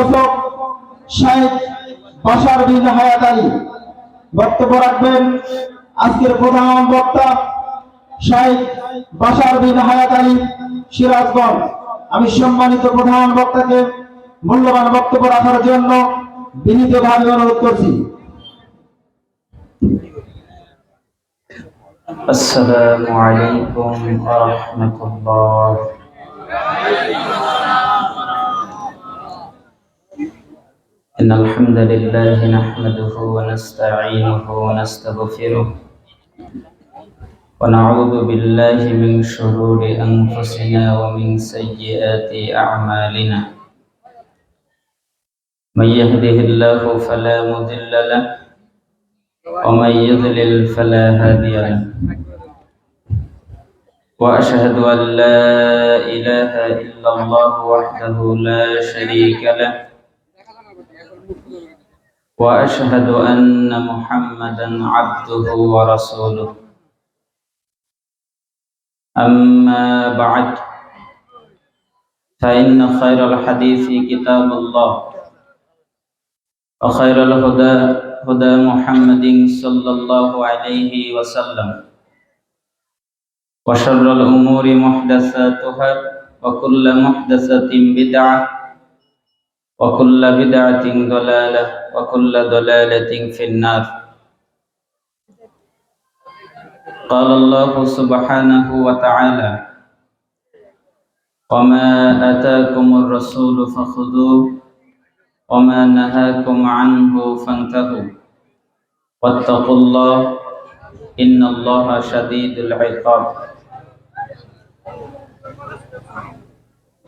আলোচক শেখ বাশার বিন হায়াত আলী বক্তব্য রাখবেন। আজকের প্রধান বক্তা শেখ বাশার বিন হায়াত আলী, সিরাজগঞ্জ। আমি সম্মানিত প্রধান বক্তাকে মূল্যবান বক্তব্য রাখার জন্য বিনীতভাবে অনুরোধ করছি। আসসালামু আলাইকুম ওয়া রাহমাতুল্লাহ। ইন্নাল হামদালিল্লাহি নাহমাদুহু ওয়া নাস্তাঈনুহু ওয়া নাস্তাগফিরুহ ওয়া নাউযু বিল্লাহি মিন শুরুরি আনফুসিনা ওয়া মিন সাইয়্যাতি আ'মালিনা। মান ইয়াহদিহিল্লাহু ফালা মুদিল্লা লাহু ওয়া মান ইউদ্লিল ফালা হাদিয়া লাহু। وأشهد أن لا إله إلا الله وحده لا شريك له وأشهد أن محمدا عبده ورسوله. أما بعد فإن خير الحديث كتاب الله وخير الهدى هدى محمد صلى الله عليه وسلم وشر الأمور محدثاتها وكل محدثة بدعة وكل بدعة ضلالة وكل ضلالة في النار. قال الله سبحانه وتعالى: وما آتاكم الرسول فخذوه وما نهاكم عنه فانتهوا واتقوا الله إن الله شديد العقاب.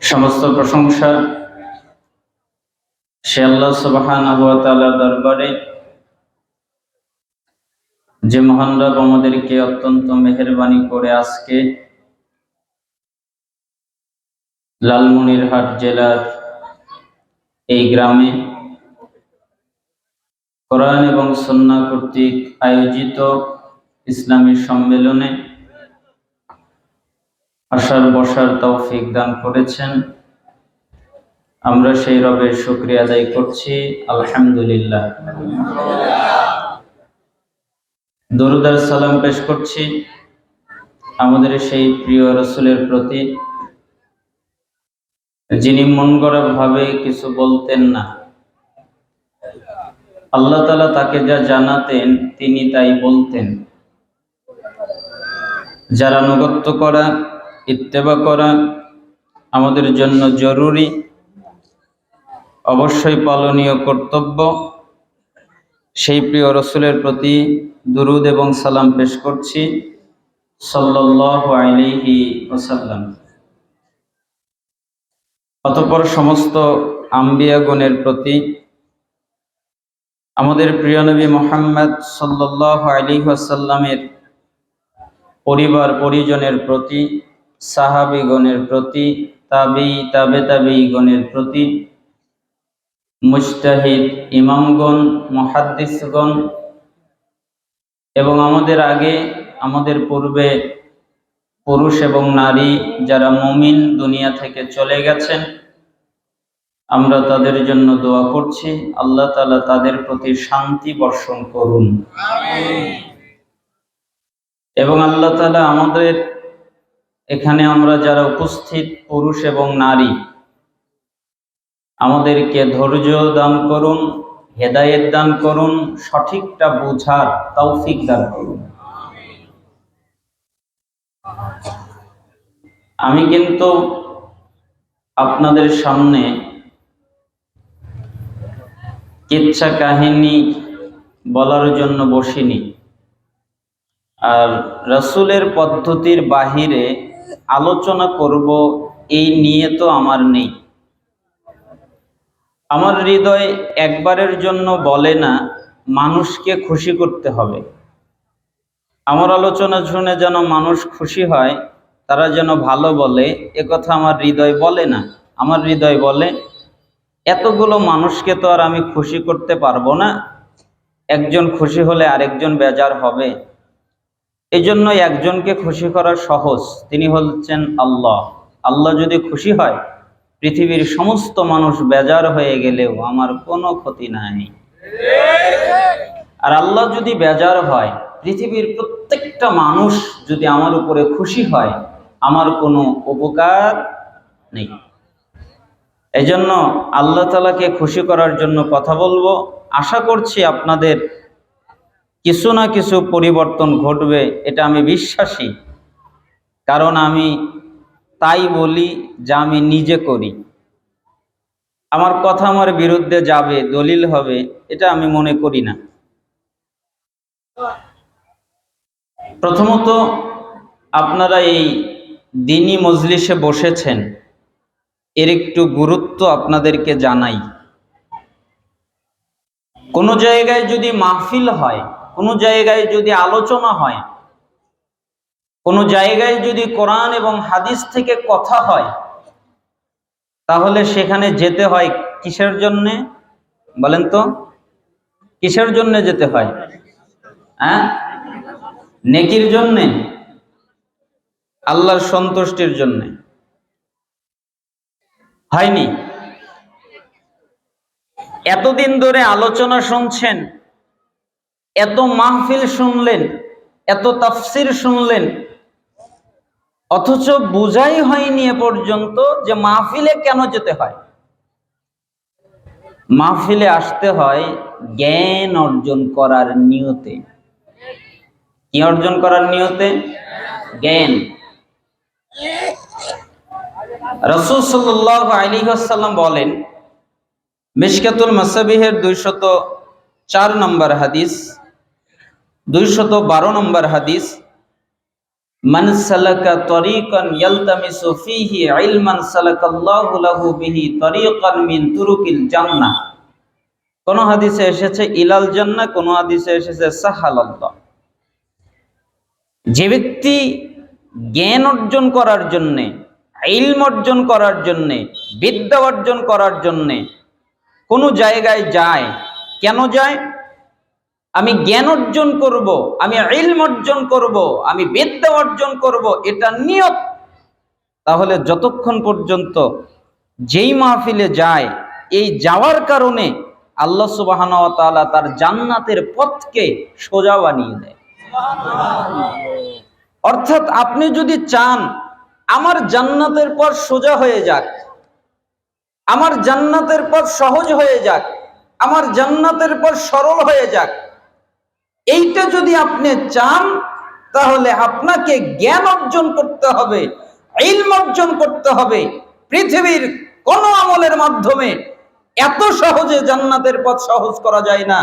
সমস্ত প্রশংসা সে আল্লাহ সুবহানাহু ওয়া তাআলার দরবারে, যে মহান রব আমাদেরকে অত্যন্ত মেহেরবানি করে আজকে লালমনিরহাট জেলার এই গ্রামে কোরআন এবং সুন্নাহ কর্তৃক আয়োজিত ইসলামী সম্মেলনে আসার বসার তৌফিক দান করেছেন। আমরা সেই রবের শুকরিয়া আদায় করছি, আলহামদুলিল্লাহ। দরুদ আর সালাম পেশ করছি আমাদের সেই প্রিয় রাসূলের প্রতি, যিনি মন গড়া ভাবে কিছু বলতেন না। আল্লাহ তাআলা তাকে যা জানাতেন তিনি তাই বলতেন। যার আনুগত্য করা, ইত্তেবা করা আমাদের জন্য জরুরি, অবশ্যই পালনীয় কর্তব্য। সেই প্রিয় রাসূলের প্রতি দুরূদ এবং সালাম পেশ করছি, সাল্লাল্লাহু আলাইহি ওয়াসাল্লাম। অতঃপর সমস্ত আম্বিয়াগণের প্রতি, আমাদের প্রিয় নবী মুহাম্মদ সাল্লাল্লাহু আলাইহি ওয়াসাল্লামের পরিবার পরিজনের প্রতি, সাহাবীগণের প্রতি, তাবেঈগণের প্রতি, মুজতাহিদ ইমামগণ, মুহাদ্দিসগণ এবং আমাদের আগে আমাদের পূর্বে পুরুষ এবং নারী যারা মুমিন দুনিয়া থেকে চলে গেছেন, আমরা তাদের জন্য দোয়া করছি, আল্লাহ তাআলা তাদের প্রতি শান্তি বর্ষণ করুন, আমিন। এবং আল্লাহ তাআলা আমাদের এখানে আমরা যারা উপস্থিত পুরুষ এবং নারী, আমাদেরকে ধৈর্য দান করুন, হেদায়েত দান করুন, সঠিকটা বোঝার তৌফিক দান করুন। আমি কিন্তু আপনাদের সামনে কিচ্ছা কাহিনী বলার জন্য বসিনি, আর রাসূলের পদ্ধতির বাহিরে আলোচনা করব এই নিয়ে তো আমার নেই। আমার হৃদয় একবারের জন্য বলে না মানুষকে খুশি করতে হবে। আমার আলোচনা শুনে যেন মানুষ খুশি হয়, তারা যেন ভালো বলে, একথা আমার হৃদয় বলে না। আমার হৃদয় বলে এতগুলো মানুষকে তো আর আমি খুশি করতে পারবো না, একজন খুশি হলে আরেকজন বেজার হবে। এই জন্য একজনকে খুশি করা সহজ, তিনি হচ্ছেন আল্লাহ। আল্লাহ যদি খুশি হয়, পৃথিবীর সমস্ত মানুষ বেজার হয়ে গেলেও আমার কোনো ক্ষতি নাই। আর আল্লাহ যদি বেজার হয়, পৃথিবীর প্রত্যেকটা মানুষ যদি আমার উপরে খুশি হয়, আমার কোনো উপকার নেই। এজন্য আল্লাহ তাআলাকে খুশি করার জন্য কথা বলবো। আশা করছি আপনাদের কিছু না কিছু পরিবর্তন ঘটবে, এটা আমি বিশ্বাসী। কারণ আমি তাই বলি যা আমি নিজে করি। আমার কথা আমার বিরুদ্ধে যাবে, দলিল হবে, এটা আমি মনে করি না। প্রথমত, আপনারা এই দ্বীনি মজলিসে বসেছেন, এর একটু গুরুত্ব আপনাদেরকে জানাই। কোনো জায়গায় যদি মাহফিল হয়, কোনো জায়গায় যদি আলোচনা হয়, কোনো জায়গায় যদি কোরআন এবং হাদিস থেকে কথা হয়, তাহলে সেখানে যেতে হয় কিসের জন্যে বলেন তো? কিসের জন্য যেতে হয়? নেকির জন্যে, আল্লাহর সন্তুষ্টির জন্যে। হয়নি? এতদিন ধরে আলোচনা শুনছেন, এত মাহফিল শুনলেন, এত তাফসির শুনলেন, অথচ বোঝাই হয়নি এ পর্যন্ত যে মাহফিলে কেন যেতে হয়। মাহফিলে আসতে হয় জ্ঞান অর্জন করার নিয়তে। কি অর্জন করার নিয়তে? জ্ঞান। রাসূল সাল্লাল্লাহু আলাইহি ওয়াসাল্লাম বলেন, মিশকাতুল মাসাবিহের 204 নম্বর হাদিস, 212 নম্বর হাদিস, মান সালাকা তরিকান ইয়ালতামিসু ফীহি ইলমান সালাকাল্লাহু লাহু বিহি তরিকান মিন তুরুকিল জান্নাহ। কোন হাদিসে এসেছে ইলাল জান্নাহ, কোন হাদিসে এসেছে সাহালাল্লাহ। যে ব্যক্তি জ্ঞান অর্জন করার জন্যে, ইলম অর্জন করার জন্যে, বিদ্যা অর্জন করার জন্যে কোনো জায়গায় যায়, কেন যায়? আমি জ্ঞান অর্জন করব, আমি ইলম অর্জন করব, আমি বিদ্যা অর্জন করব, এটা নিয়ত। তাহলে যতক্ষণ পর্যন্ত যেই মাহফিলে যায়, এই যাওয়ার কারণে আল্লাহ সুবহানাহু ওয়া তাআলা তার জান্নাতের পথকে সোজা বানিয়ে দেয়। অর্থাৎ আপনি যদি চান আমার জান্নাতের পথ সোজা হয়ে যাক, আমার জান্নাতের পথ সহজ হয়ে যাক, আমার জান্নাতের পথ সরল হয়ে যাক, এইটা যদি আপনি চান, তাহলে আপনাকে জ্ঞান অর্জন করতে হবে, ইলম অর্জন করতে হবে। পৃথিবীর কোন আমলের মাধ্যমে এত সহজে জান্নাতের পথ সহজ করা যায় না।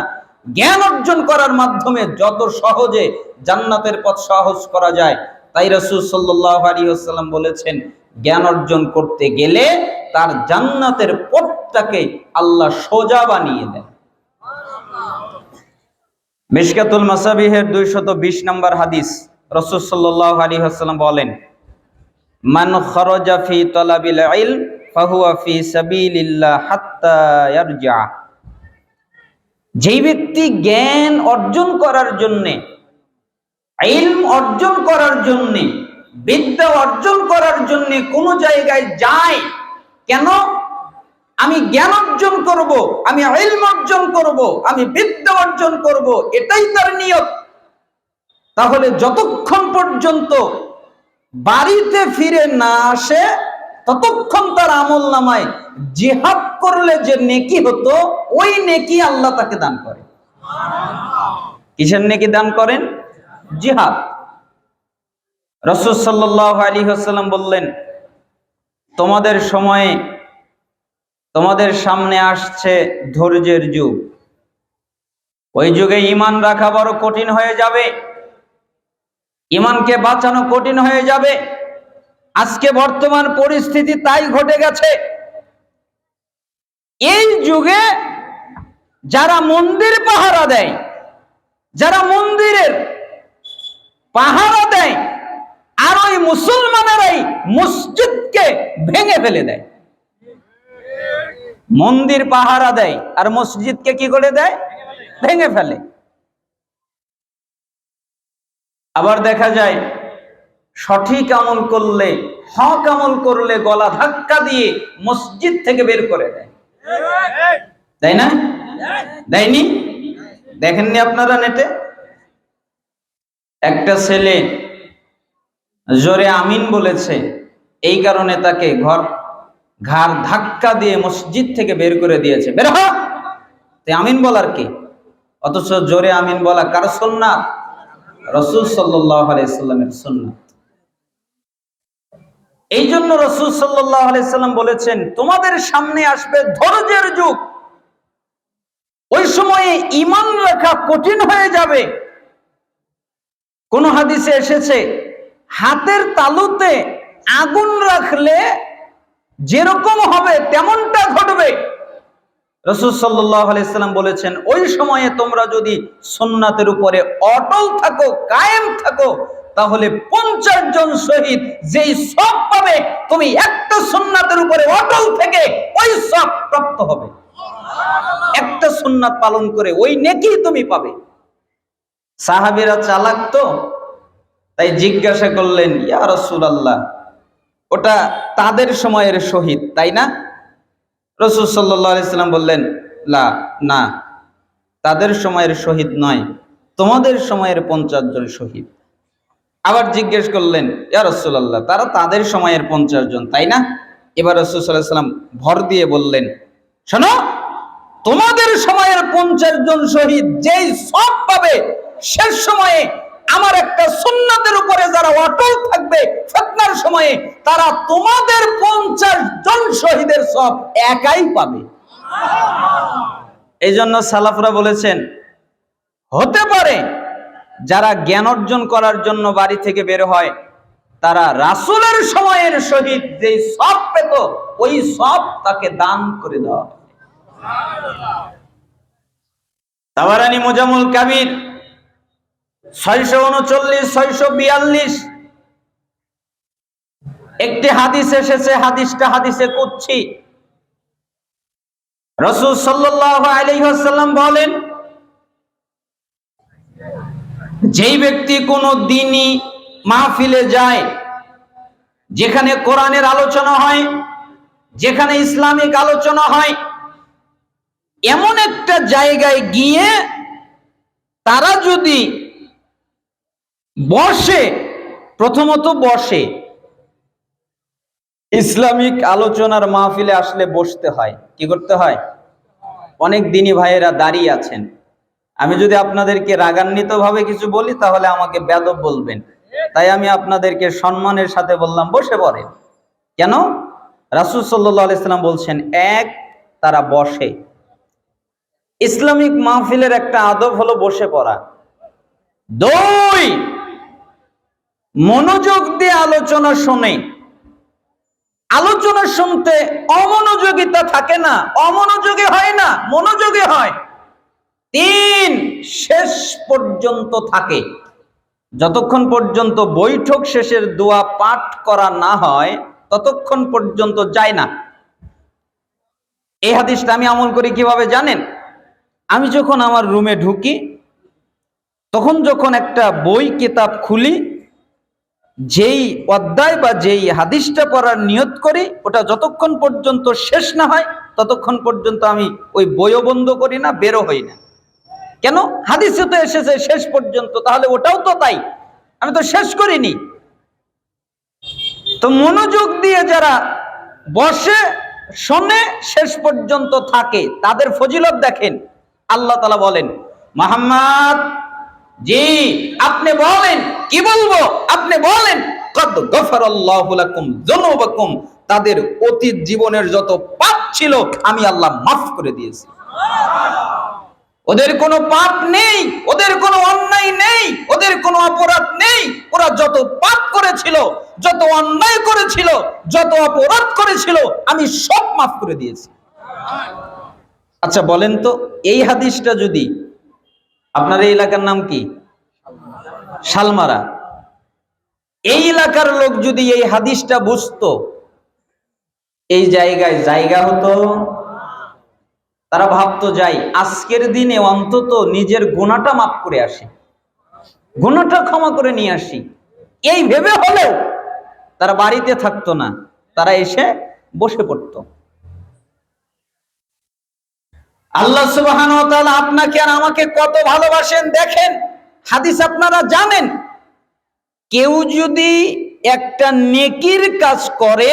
জ্ঞান অর্জন করার মাধ্যমে যত সহজে জান্নাতের পথ সহজ করা যায়। তাই রাসূল সাল্লাল্লাহু আলাইহি ওয়াসাল্লাম বলেছেন, জ্ঞান অর্জন করতে গেলে তার জান্নাতের পথটাকে আল্লাহ সোজা বানিয়ে দেন। মিশকাতুল মাসাবিহের 220 নম্বর হাদিস, রাসূল সাল্লাল্লাহু আলাইহি ওয়াসাল্লাম বলেন, মান খারাজা ফি তালাবিল ইলম ফাহুয়া ফি সাবিলিল্লাহ হাত্তা ইয়ারজা। যেই ব্যক্তি জ্ঞান অর্জন করার জন্যে, ইলম অর্জন করার জন্যে, বিদ্যা অর্জন করার জন্যে কোন জায়গায় যায়, কেন? আমি জ্ঞান অর্জন করব, আমি ইলম অর্জন করব, আমি বিদ্যা অর্জন করব, এটাই তার নিয়ত। তাহলে যতক্ষণ পর্যন্ত বাড়িতে ফিরে না আসে, ততক্ষণ তার আমল নামায় জিহাদ করলে যে নেকি হতো, ওই নেকি আল্লাহ তাকে দান করে। কিসের নেকি দান করেন? জিহাদ। রাসূল সাল্লাল্লাহু আলাইহি ওয়াসাল্লাম বললেন, তোমাদের সময়ে, তোমাদের সামনে আসছে ধৈর্যের যুগ। ওই যুগে ঈমান রাখা বড় কঠিন হয়ে যাবে, ঈমানকে বাঁচানো কঠিন হয়ে যাবে। আজকে বর্তমান পরিস্থিতি তাই ঘটে গেছে। এই যুগে যারা মন্দির পাহারা দেয়, যারা মন্দিরের পাহারা দেয়, আর ওই মুসলমানেরাই মসজিদকে ভেঙে ফেলে দেয়। মন্দির পাহারা দেয় আর মসজিদকে কি করে দেয়? ভেঙে ফেলে। আবার দেখা যায় সঠিক আমল করলে, হক আমল করলে গলা ধাক্কা দিয়ে মসজিদ থেকে বের করে দেয়, তাই না? দেয়নি? দেখেননি আপনারা নেটে? একটা ছেলে জোরে আমিন বলেছে, এই কারণে তাকে ঘাড় ধাক্কা দিয়ে মসজিদ থেকে বের করে দিয়েছে, বের হ। আমিন বলার কি? অথচ জোরে আমিন বলা কার সুন্নাত? রাসূল সাল্লাল্লাহু আলাইহি সাল্লামের সুন্নাত। এই জন্য রাসূল সাল্লাল্লাহু আলাইহি সাল্লাম বলেছেন, তোমাদের সামনে আসবে ধৈর্যের যুগ, ওই সময়ে ঈমান রাখা কঠিন হয়ে যাবে। কোন হাদিসে এসেছে, হাতের তালুতে আগুন রাখলে যেরকম হবে তেমনটা ঘটবে। রাসূল সাল্লাল্লাহু আলাইহি সাল্লাম বলেছেন, ওই সময়ে তোমরা যদি সুন্নাতের উপরে অটল থাকো, কায়েম থাকো, তাহলে 50 জন শহীদ যেই সওয়াব পাবে, তুমি একটা সুন্নাতের উপরে অটল থেকে ওই সওয়াব প্রাপ্ত হবে। একটা সুন্নাত পালন করে ওই নেকি তুমি পাবে। সাহাবীরা চালাক তো, তাই জিজ্ঞাসা করলেন, ইয়া রাসূলুল্লাহ, ওটা তাদের সময়ের শহীদ, তাই না? রাসূল সাল্লাল্লাহু আলাইহি সাল্লাম বললেন, না, তাদের সময়ের শহীদ নয়, তোমাদের সময়ের 50 জন শহীদ। আবার জিজ্ঞেস করলেন, ইয়া রাসূলুল্লাহ, তারা তাদের সময়ের 50 জন, তাই না? এবার রাসূল সাল্লাল্লাহু আলাইহি সাল্লাম ভর দিয়ে বললেন, শোনো, তোমাদের সময়ের 50 জন শহীদ যেই সওয়াব পাবে, শেষ সময়ে আমার একটা সুন্নাতের উপরে যারা অটল থাকবে ফিতনার সময়ে, তারা তোমাদের 50 জন শহীদের সওয়াব একাই পাবে। এই জন্য সালাফরা বলেছেন, হতে পারে যারা জ্ঞান অর্জন করার জন্য বাড়ি থেকে বের হয়, তারা রাসূলের সময়ের শহীদ যেই সওয়াব পেত, ওই সওয়াব তাকে দান করে দেওয়া হবে। তাবারানী মুজামুল কাবির 639 642 একটি হাদিস এসেছে, হাদিসটা হাদিসে কুদসি। রাসূল সাল্লাল্লাহু আলাইহি ওয়াসাল্লাম বলেন, যেই ব্যক্তি কোনো দ্বীনি মাহফিলে যায়, যেখানে কোরআনের আলোচনা হয়, যেখানে ইসলামিক আলোচনা হয়, এমন একটা জায়গায় গিয়ে তারা যদি বসে, প্রথমত বসে, ইসলামিক আলোচনার মাহফিলে আসলে বসতে হয়। কি করতে হয়? অনেক দিনী ভাইয়েরা দাঁড়িয়ে আছেন, আমি যদি আপনাদেরকে রাগান্বিত ভাবে কিছু বলি তাহলে আমাকে বেয়াদব বলবেন, তাই আমি আপনাদেরকে সম্মানের সাথে বললাম, বসে পড়েন। কেন? রাসূল সাল্লাল্লাহু আলাইহি সাল্লাম বলছেন, এক, তারা বসে। ইসলামিক মাহফিলের একটা আদব হলো বসে পড়া। দুই, মনোযোগ দিয়ে আলোচনা শোনে। আলোচনা শুনতে অমনোযোগিতা থাকে না, অমনোযোগী হয় না, মনোযোগী হয়। তিন, শেষ পর্যন্ত থাকে। যতক্ষণ পর্যন্ত বৈঠক শেষের দোয়া পাঠ করা না হয় ততক্ষণ পর্যন্ত যায় না। এই হাদিসটা আমি আমল করি কিভাবে জানেন? আমি যখন আমার রুমে ঢুকি, তখন যখন একটা বই কিতাব খুলি, যেই অধ্যায় বা যেই হাদিসটা পড়ার নিয়ত করি, ওটা যতক্ষণ পর্যন্ত শেষ না হয় ততক্ষণ পর্যন্ত আমি ওই বইও বন্ধ করি না, বেরো হই না। কেন? হাদিসে তো এসেছে শেষ পর্যন্ত, তাহলে ওটাও তো তাই, আমি তো শেষ করিনি। তো মনোযোগ দিয়ে যারা বসে শোনে, শেষ পর্যন্ত থাকে, তাদের ফজিলত দেখেন। আল্লাহ তাআলা বলেন, মুহাম্মদ, জি আপনি বলেন। কি বলবো? আপনি বলেন, কদ গফারাল্লাহু লাকুম যুনুবাকুম, তাদের অতীত জীবনের যত পাপ ছিল আমি আল্লাহ মাফ করে দিয়েছি। ওদের কোনো পাপ নেই, ওদের কোনো অন্যায় নেই, ওদের কোনো অপরাধ নেই। ওরা যত পাপ করেছিল, যত অন্যায় করেছিল, যত অপরাধ করেছিল, আমি সব মাফ করে দিয়েছি। আচ্ছা বলেন তো, এই হাদিসটা যদি, আপনার এই এলাকার নাম কি? শালমারা। এই এলাকার লোক যদি এই হাদিসটা বুঝতো, এই জায়গায় জায়গা হতো। তারা ভাবতো, যাই আজকের দিনে অন্তত নিজের গুনাহটা মাফ করে আসি, গুনাহটা ক্ষমা করে নিয়ে আসি। এই ভেবে হলেও তারা বাড়িতে থাকতো না, তারা এসে বসে পড়তো। আল্লাহ সুবহানাহু ওয়া তাআলা আপনাকে আর আমাকে কত ভালোবাসেন দেখেন। হাদিস আপনারা জানেন, কেউ যদি একটা নেকির কাজ করে,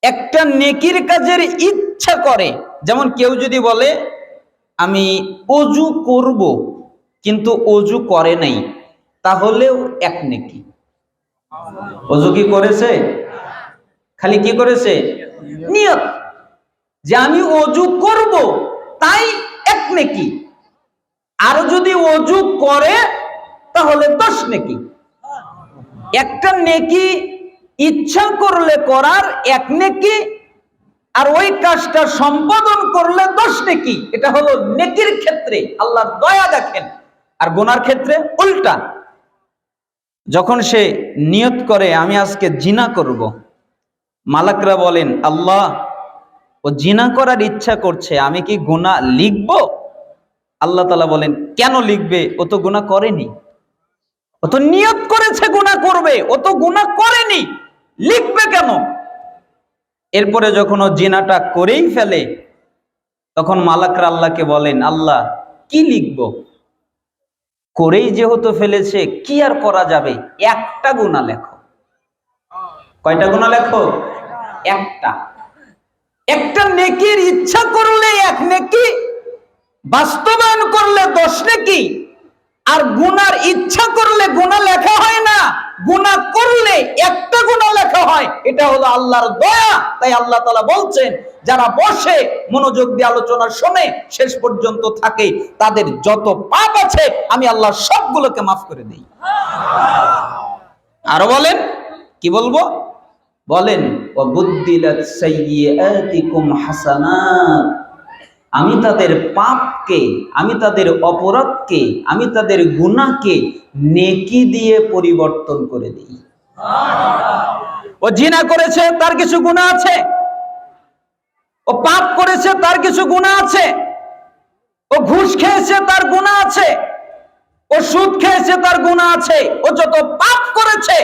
একটা নেকির কাজের ইচ্ছা করে, যেমন কেউ যদি বলে আমি ওযু করব কিন্তু ওযু করে নাই, তাহলেও এক নেকি। ওযু কি করেছে? খালি কি করেছে? নিয়ত যে আমি ওযু করব, তাই এক নেকি। আর যদি ওযু করে তাহলে 10 নেকি। একটা নেকি ইচ্ছা করলে করার এক নেকি, আর ওই কাজটা সম্পাদন করলে 10 নেকি। এটা হলো নেকির ক্ষেত্রে আল্লাহর দয়া দেখেন। আর গুনার ক্ষেত্রে উল্টা। যখন সে নিয়ত করে আমি আজকে জিনা করব, মালাকরা বলেন আল্লাহ ও জিনা করার ইচ্ছা করছে, আমি কি গুনাহ লিখব? আল্লাহ তাআলা বলেন কেন লিখবে? ও তো গুনাহ করেনি, ও তো নিয়ত করেছে গুনাহ করবে, ও তো গুনাহ করেনি, লিখবে কেন? এরপরে যখন ও জিনাটা করেই ফেলে, তখন মালাকরা আল্লাহকে বলেন আল্লাহ কি লিখব? করেই যেহেতু ফেলেছে কি আর করা যাবে, একটা গুনাহ লেখো। কয়টা গুনাহ লেখো? একটা। একটা নেকির ইচ্ছা করলে এক নেকি, বাস্তবায়ন করলে 10 নেকি। আর গুনার ইচ্ছা করলে গুনাহ লেখা হয় না, গুনাহ করলে একটা গুনাহ লেখা হয়। এটা হলো আল্লাহর দয়া। তাই আল্লাহ তাআলা বলছেন যারা বসে মনোযোগ দিয়ে আলোচনা শুনে শেষ পর্যন্ত থাকে, তাদের যত পাপ আছে আমি আল্লাহ সবগুলোকে মাফ করে দেই। আরো বলেন, কি বলবো? বলেন ওয়াবুদ্দিলাত সাইয়্যাতিকুম হাসানাত, আমি তাদের পাপকে, আমি তাদের অপরাধকে, আমি তাদের গুনাহকে নেকি দিয়ে পরিবর্তন করে দিই। ও জিনা করেছে তার কিছু গুনাহ আছে, ও পাপ করেছে তার কিছু গুনাহ আছে, ও ঘুষ খেয়েছে তার গুনাহ আছে, ও সুদ খেয়েছে তার গুনাহ আছে। ও যত পাপ করেছে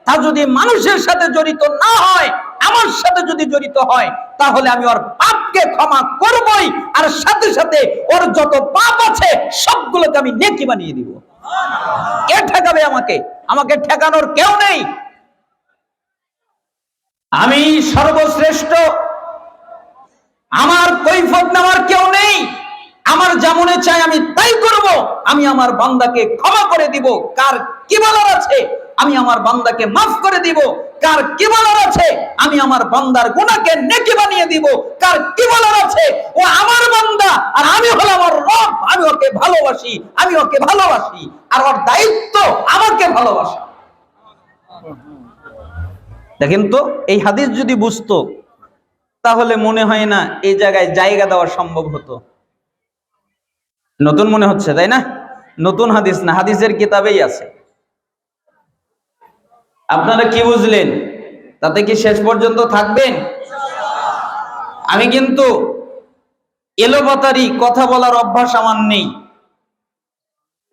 তা যদি মানুষের সাথে জড়িত না হয়, আমার সাথে যদি জড়িত হয়, তাহলে আমি ওর পাপকে ক্ষমা করবই, আর সাথে সাথে ওর যত পাপ আছে সবগুলোকে আমি নেকি বানিয়ে দিব। কে ঠেকাবে আমাকে? আমাকে ঠেকানোর কেউ নেই। আমি সর্বশ্রেষ্ঠ, আমার কৈফিয়ত নেওয়ার কেউ নেই। আমার যেমন চাই আমি তাই করব। আমি আমার বান্দাকে ক্ষমা করে দিব। কার কি বলার আছে? আমি আমার বান্দাকে মাফ করে দিব। কার কি বলার আছে? আমি আমার বান্দার গুনাহকে নেকি বানিয়ে দিব। কার কি বলার আছে? ও আমার বান্দা আর আমি হলাম আমার রব। আমি ওকে ভালোবাসি, আমি ওকে ভালোবাসি, আর ওর দায়িত্ব আমাকে ভালোবাসা। দেখেন তো, এই হাদিস যদি বুঝতো তাহলে মনে হয় না এই জায়গায় জায়গা দেওয়া সম্ভব হতো। নতুন মনে হচ্ছে তাই না? নতুন হাদিস না, হাদিসের কিতাবেই আছে। আপনারা কি বুঝলেন? তাতে কি শেষ পর্যন্ত থাকবেন? আমি কিন্তু এলোপাতারি কথা বলার অভ্যাস আমার নেই।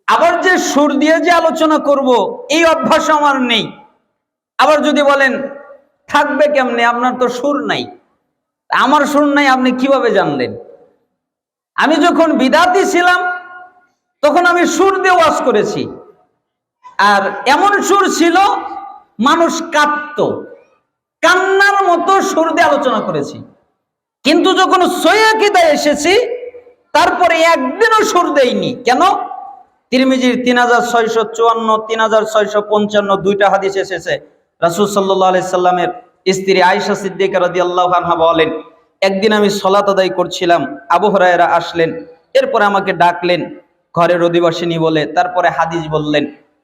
আবার যে সুর দিয়ে যে আলোচনা করব এই অভ্যাস আমার নেই। আবার যদি বলেন থাকবে কেমনে, আপনার তো সুর নাই। আমার সুর নাই আপনি কিভাবে জানলেন? আমি যখন বিদাতি ছিলাম তখন আমি সুর দিয়ে ওয়াজ করেছি, আর এমন সুর ছিল মানুষ কাঁদতো, কান্নার মতো সুর দিয়ে আলোচনা করেছি। কিন্তু যখন সহিহ আকীদায় এসেছি তারপরে একদিনও সুর দেইনি। কেন? তিরমিজির 3654, 3655 দুইটা হাদিস এসেছে। রাসূল সাল্লাল্লাহু আলাইহি সাল্লামের স্ত্রী আয়েশা সিদ্দিকা রাদিয়াল্লাহু আনহা বলেন, একদিন আমি সালাত আদায় করছিলাম, আবু হুরায়রা আসলেন, এরপরে আমাকে ডাকলেন ঘরের অধিবাসিনী বলে, তারপরে হাদিস বললেন,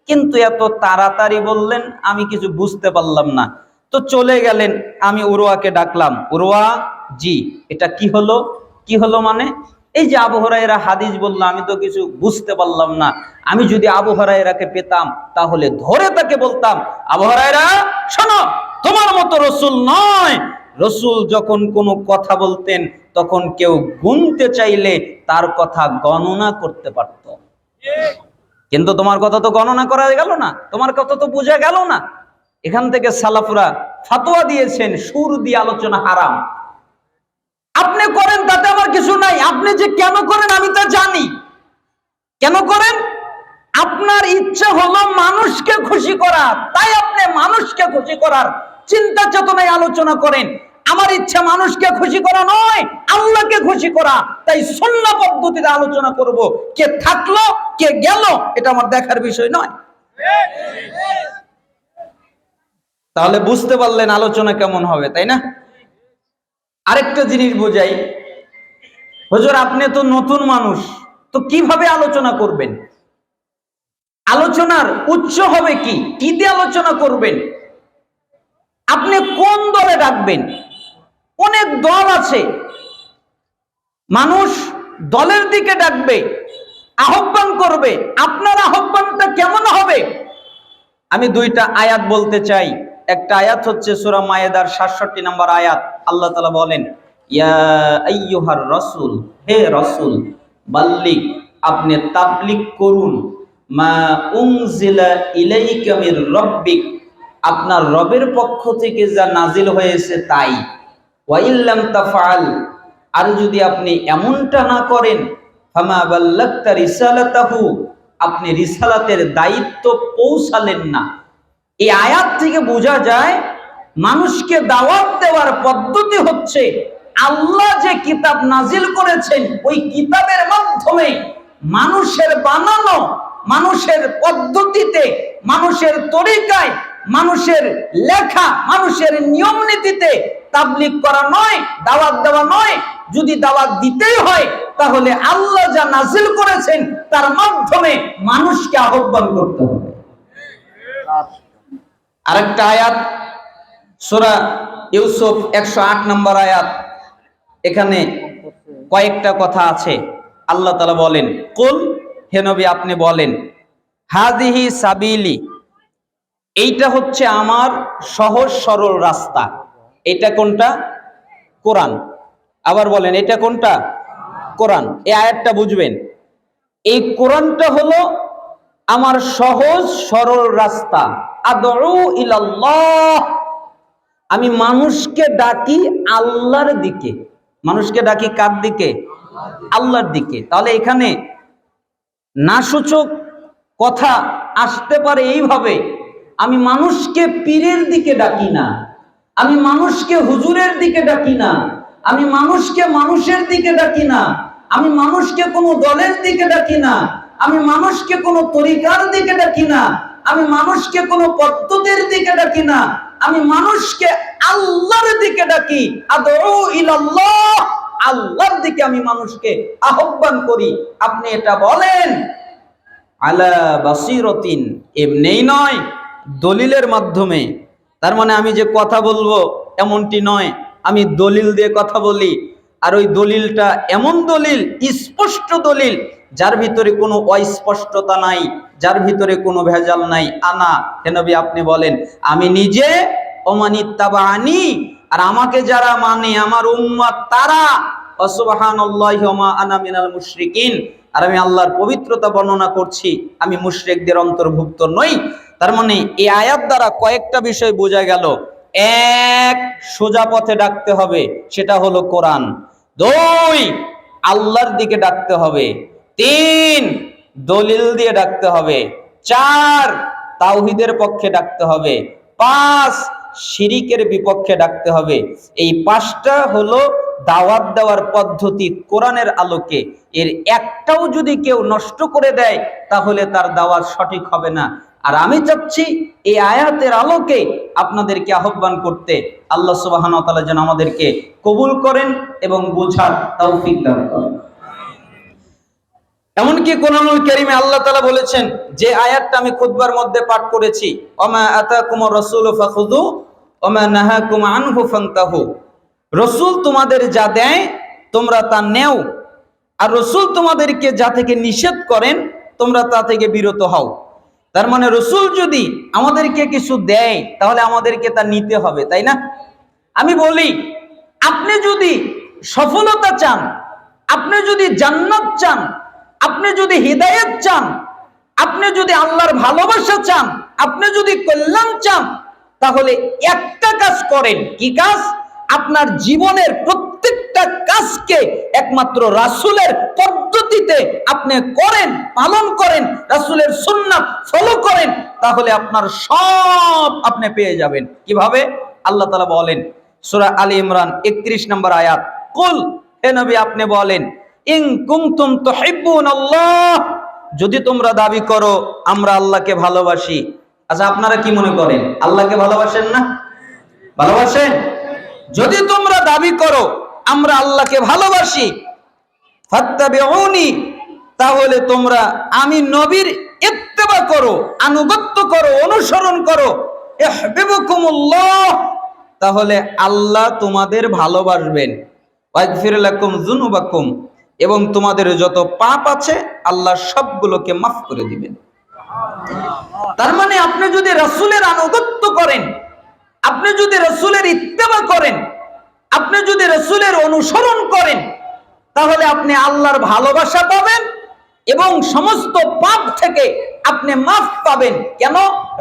কিন্তু এত তাড়াতাড়ি বললেন আমি কিছু বুঝতে পারলাম না। তো চলে গেলেন। আমি উরওয়াকে ডাকলাম, উরওয়া জি এটা কি হলো? কি হলো মানে? এই যে আবু হুরায়রা হাদিস বলল, আমি তো কিছু বুঝতে পারলাম না। আমি যদি আবু হুরায়রাকে পেতাম তাহলে ধরে তাকে বলতাম, আবু হুরায়রা শোনো, তোমার মতো রাসূল নয়। রাসূল যখন কোনো কথা বলতেন তখন কেউ গুনতে চাইলে তার কথা গণনা করতে পারত। কিন্তু তোমার কথা তো গণনা করা গেল না, তোমার কথা তো বোঝা গেল না। এখান থেকে সালাফরা ফতোয়া দিয়েছেন সুর দিয়ে আলোচনা হারাম। আপনি করেন তাতে আমার কিছু নাই, আপনি যে কেন করেন আমি তা জানি। কেন করেন? আপনার ইচ্ছা হলো মানুষকে খুশি করা, তাই আপনি মানুষকে খুশি করার চিন্তা চেতনায় আলোচনা করেন। আমার ইচ্ছা মানুষকে খুশি করা নয়, আল্লাহকে খুশি করা, তাই সুন্নাহ পদ্ধতিতে আলোচনা করব। কে থাকলো কে গেল এটা আমার দেখার বিষয় নয়। তাহলে বুঝতে পারলেন আলোচনা কেমন হবে, তাই না? আরেকটা জিনিস বোঝাই, হুজুর আপনি তো নতুন মানুষ, তো কিভাবে আলোচনা করবেন? আলোচনার উৎস হবে কি? কি দিয়ে আলোচনা করবেন? আপনি কোন দলে ডাকবেন? অনেক দল আছে, মানুষ দলের দিকে ডাকবে, আহ্বান করবে। আপনার আহ্বানটা কেমন হবে? আমি দুইটা আয়াত বলতে চাই। একটা আয়াত হচ্ছে সূরা মায়েদার ৬৭ নম্বর আয়াত। আল্লাহ তাআলা বলেন, ইয়া আইয়ুহার রাসূল, হে রাসূল, বাল্লিগ, আপনি তাবলীগ করুন, মা উনজিলা ইলাইকা মির রাব্বিক, আপনার রবের পক্ষ থেকে যা নাজিল হয়েছে তাই। ওয়া ইল্লাম তাফআল, আর যদি আপনি এমনটা না করেন, ফামা বাল্লাগতা রিসালাতাহু, আপনি রিসালাতের দায়িত্ব পৌঁছালেন না। এই আয়াত থেকে বোঝা যায় মানুষকে দাওয়াত দেওয়ার পদ্ধতি হচ্ছে আল্লাহ যে কিতাব নাজিল করেছেন ওই কিতাবের মাধ্যমে মানুষের বানানো, মানুষের পদ্ধতিতে, মানুষের তরিকায়, মানুষের লেখা, মানুষের নিয়ম নীতিতে তাবলীগ করা নয়, দাওয়াত দেওয়া নয়। যদি দাওয়াত দিতেই হয় তাহলে আল্লাহ যা নাজিল করেছেন তার মাধ্যমে মানুষকে আহ্বান করতে হবে। আরেকটা আয়াত সূরা ইউসুফ ১০৮ নম্বর আয়াত, এখানে কয়েকটা কথা আছে। আল্লাহ তাআলা বলেন, কুল, হে নবী আপনি বলেন, হাযিহি সাবিলি, এইটা হচ্ছে আমার সহজ সরল রাস্তা। এটা কোনটা? কোরআন। আবার বলেন, এটা কোনটা? কোরআন। এই আয়াতটা বুঝবেন, এই কোরআনটা হলো আমার সহজ সরল রাস্তা। আদউ ইলাল্লাহ, আমি মানুষকে ডাকি আল্লাহর দিকে। মানুষকে ডাকি কার দিকে? আল্লাহর দিকে। তাহলে এখানে নাসূচক কথা আসতে পারে এইভাবে, আমি মানুষকে পীরের দিকে ডাকি না, আমি মানুষকে হুজুরের দিকে ডাকি না, আমি মানুষকে মানুষের দিকে ডাকি না, আমি মানুষকে কোনো দলের দিকে ডাকি না, আমি মানুষকে কোনো তরিকার দিকে ডাকি না, আমি মানুষকে কোনো পদ্ধতির দিকে ডাকি না, আমি মানুষকে আল্লাহর দিকে ডাকি। আদউ ইলাল্লাহ, আল্লাহর দিকে আমি মানুষকে আহ্বান করি। আপনি এটা বলেন আলা বাসিরতিন, এমনিই নয়, দলিলের মাধ্যমে। তার মানে আমি যে কথা বলবো এমনটি নয়, আমি দলিল দিয়ে কথা বলি, আর ওই দলিলটা এমন দলিল, স্পষ্ট দলিল, যার ভিতরে কোনো অস্পষ্টতা নাই, যার ভিতরে কোনো ভেজাল নাই। আনা, হে নবী আপনি বলেন, আমি নিজে, ওমানিত্তাবানি, আর আমাকে যারা মানে আমার উম্মত তারা, সুবহানাল্লাহি ওয়া মা আনা মিনাল মুশরিকিন, আর আমি আল্লাহর পবিত্রতা বর্ণনা করছি, আমি মুশরিকদের অন্তর্ভুক্ত নই। তার মানে এই আয়াত দ্বারা কয়েকটা বিষয় বোঝা গেল। এক, সোজা পথে ডাকতে হবে, সেটা হলো কোরআন। দুই, আল্লাহর দিকে ডাকতে হবে। তিন, দলিল দিয়ে ডাকতে হবে। চার, তাওহীদের পক্ষে ডাকতে হবে। পাঁচ, শিরিকের বিপক্ষে ডাকতে হবে। এই পাঁচটা হলো দাওয়াত দেওয়ার পদ্ধতি কোরআনের আলোকে। এর একটাও যদি কেউ নষ্ট করে দেয় তাহলে তার দাওয়াত সঠিক হবে না। আর আমি চাচ্ছি এই আয়াতের আলোকে আপনাদেরকে আহ্বান করতে। আল্লাহ সুবহানাহু ওয়া তাআলা যেন আমাদেরকে কবুল করেন এবং বোঝার তৌফিক দান করেন। এমনকি কোরআনুল কারীমে আল্লাহ তাআলা বলেছেন, যে আয়াতটা আমি খুতবার মধ্যে পাঠ করেছি, ওমা আতাকুমুর রাসূলু ফাখুযু ওমা নাহাকুম আনহু ফান্তাহু, রাসূল তোমাদের যা দেয় তোমরা তা নেও, আর রাসূল তোমাদেরকে যা থেকে নিষেধ করেন তোমরা তা থেকে বিরত হও। তার মানে রাসূল যদি আমাদেরকে কিছু দেয় তাহলে আমাদেরকে তা নিতে হবে, তাই না? আমি বলি, আপনি যদি সফলতা চান, আপনি যদি জান্নাত চান, আপনি যদি হিদায়াত চান, আপনি যদি আল্লাহর ভালোবাসা চান, আপনি যদি কল্যাণ চান, তাহলে একটা কাজ করেন। কি কাজ? আপনার জীবনের প্রত্যেকটা কাজকে একমাত্র রাসূলের পদ্ধতিতে আপনি করেন, পালন করেন, রাসূলের সুন্নাত ফলো করেন, তাহলে আপনার সব আপনি পেয়ে যাবেন। কিভাবে? আল্লাহ তাআলা বলেন সূরা আলী ইমরান 31 নম্বর আয়াত, কুল, হে নবী আপনি বলেন, ইন কুনতুম তুহিব্বুনাল্লাহ, যদি তোমরা দাবি করো আমরা আল্লাহকে ভালোবাসি। আচ্ছা, আপনারা কি মনে করেন আল্লাহকে ভালোবাসেন না? ভালোবাসেন? যদি তোমরা দাবি করো আমরা আল্লাহকে ভালোবাসি, ফাত্তাবিউনি, তাহলে তোমরা আমি নবীর ইত্তেবা করো, আনুগত্য করো, অনুসরণ করো, ইহবিবুকুমুল্লাহ, তাহলে আল্লাহ তোমাদের ভালোবাসবেন, ওয়াগফির লাকুম যুনুবাকুম, এবং তোমাদের যত পাপ আছে আল্লাহ সবগুলোকে মাফ করে দিবেন। তার মানে আপনি যদি রাসূলের আনুগত্য করেন, আপনি যদি রাসূলের ইত্তেবা করেন, আপনি যদি রাসূলের অনুসরণ করেন, তাহলে আপনি আল্লাহর ভালোবাসা পাবেন এবং সমস্ত পাপ থেকে আপনি মাফ পাবেন। কেন?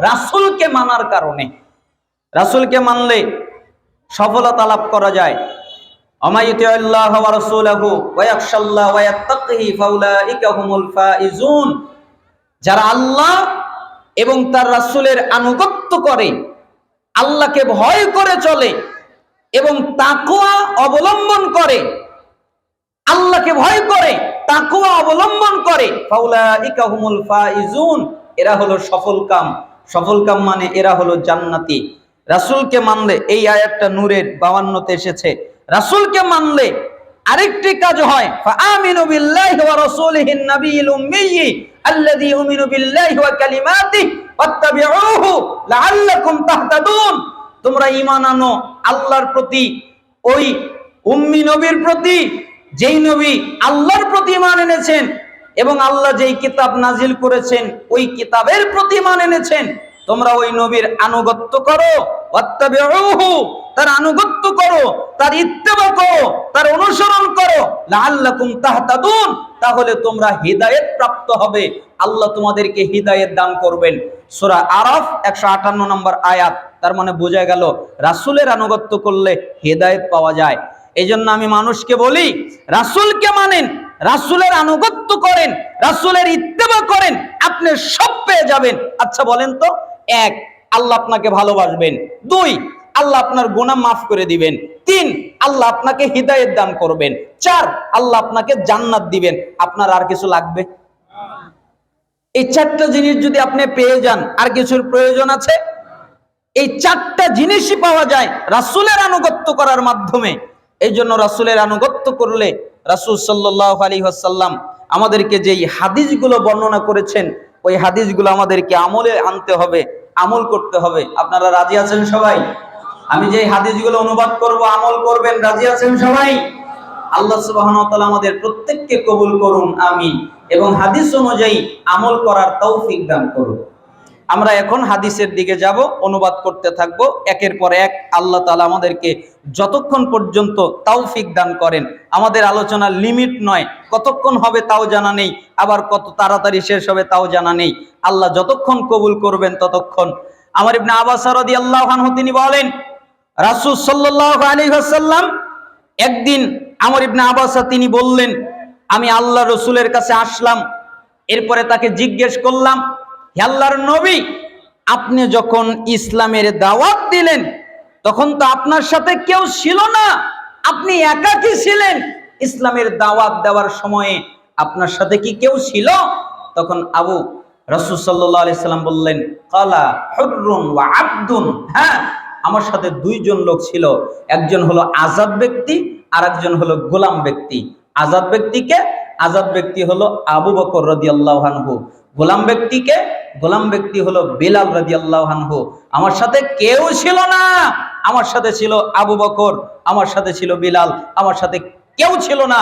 রাসূলকে মানার কারণে। রাসূলকে মানলে সফলতা লাভ করা যায়। আমাইয়ুতিল্লাহ ওয়া রাসূলহু ওয়া ইয়াখশাল্লাহ ওয়া ইয়াত্তাকিহি ফাউলাইকা হুমুল ফাইজুন, যারা আল্লাহ এবং তার রাসূলের আনুগত্য করে, আল্লাহকে ভয় করে চলে এবং তাকওয়া অবলম্বন করে, আল্লাহকে ভয় করে, তাকওয়া অবলম্বন করে, ফাউলাইকা হুমুল ফাইজুন, এরা হলো সফলকাম। সফলকাম মানে এরা হলো জান্নাতি। রাসূলকে মানলে, এই আয়াতটা নূরের 52-তে এসেছে, রাসূলকে মানলে আরেকটি কাজ হয়, ফাআমিনু বিল্লাহি ওয়া রাসূলিহিন নাবিয়্যিল উম্মিয়্যি আল্লাযী ইউমিনু বিল্লাহি ওয়া কালিমাতিহি ওয়াত্তাবিউহু লাআল্লাকুম তাহতাদুন। তোমরা ঈমান আনো আল্লাহর প্রতি, ওই উম্মি নবীর প্রতি, যেই নবী আল্লাহর প্রতি ঈমান এনেছেন এবং আল্লাহ যেই কিতাব নাজিল করেছেন ওই কিতাবের প্রতি ঈমান এনেছেন। তোমরা ওই নবীর আনুগত্য করো, ওয়াত্তাবিউহু, তার আনুগত্য করো, তার ইত্তেবা করো, তার অনুসরণ করো, লাআল্লাকুম তাহতাদুন, তাহলে তোমরা হিদায়াত প্রাপ্ত হবে, আল্লাহ তোমাদেরকে হিদায়াত দান করবেন। সূরা আরাফ 158 নম্বর আয়াত। তার মানে বোঝা গেল রাসূলের আনুগত্য করলে হিদায়াত পাওয়া যায়। এইজন্য আমি মানুষকে বলি, রাসূলকে মানেন, রাসূলের আনুগত্য করেন, রাসূলের ইত্তেবা করেন, আপনি সব পেয়ে যাবেন। আচ্ছা বলেন তো, 1, আল্লাহ আপনাকে ভালোবাসবেন, 2, আল্লাহ আপনার গুনাহ মাফ করে দিবেন, 3, আল্লাহ আপনাকে হিদায়াত দান করবেন, 4, আল্লাহ আপনাকে জান্নাত দিবেন। আপনার আর কিছু লাগবে? এই 4টা জিনিস যদি আপনি পেয়ে যান, আর কিছুর প্রয়োজন আছে? এই 4টা জিনিসই পাওয়া যায় রাসূলের আনুগত্য করার মাধ্যমে। এই জন্য রাসূলের আনুগত্য করলে রাসূল সাল্লাল্লাহু আলাইহি ওয়াসাল্লাম আমাদেরকে যেই হাদিসগুলো বর্ণনা করেছেন, ওই হাদিসগুলো আমাদেরকে আমলে আনতে হবে, আমল করতে হবে। আপনারা রাজি আছেন সবাই? আমি যে হাদিসগুলো অনুবাদ করব, আমল করবেন, রাজি আছেন সবাই? আল্লাহ সুবহানাহু ওয়া তাআলা আমাদের প্রত্যেককে কবুল করুন, আমিন, এবং হাদিস অনুযায়ী আমল করার তৌফিক দান করুন। আমরা এখন হাদিসের দিকে যাব, অনুবাদ করতে থাকব একের পর এক। আল্লাহ তাআলা আমাদেরকে যতক্ষণ পর্যন্ত তৌফিক দান করেন, আমাদের আলোচনার লিমিট নয়, কতক্ষণ হবে তাও জানা নেই, আবার কত তাড়াতাড়ি শেষ হবে তাও জানা নেই। আল্লাহ যতক্ষণ কবুল করবেন ততক্ষণ। আমর ইবনে আবাস রাদিয়াল্লাহু আনহু তিনি বলেন, রাসূল সাল্লাল্লাহু আলাইহি ওয়াসাল্লাম একদিন, আমর ইবনে আবাস তিনি বললেন, আমি আল্লাহ রাসূলের কাছে আসলাম, এরপরে তাকে জিজ্ঞেস করলাম, হে আল্লাহর নবী, আপনি যখন ইসলামের দাওয়াত দিলেন তখন তো আপনার সাথে কেউ ছিল না, আপনি একাকী ছিলেন, ইসলামের দাওয়াত দেওয়ার সময়ে আপনার সাথে কি কেউ ছিল? তখন রাসূল সাল্লাল্লাহু আলাইহি সাল্লাম বললেন, কালা হুররুন ওয়া আবদুন, হ্যাঁ, আমার সাথে 2 জন লোক ছিল, একজন হলো আজাদ ব্যক্তি আর একজন হলো গোলাম ব্যক্তি। আজাদ ব্যক্তিকে, আজাদ ব্যক্তি হলো আবু বকর রাদিয়াল্লাহু আনহু, গোলাম ব্যক্তিকে, গোলাম ব্যক্তি হলো বিলাল রাদিয়াল্লাহু আনহু। আমার সাথে কেউ ছিল না, আমার সাথে ছিল আবু বকর, আমার সাথে ছিল বিলাল, আমার সাথে কেউ ছিল না।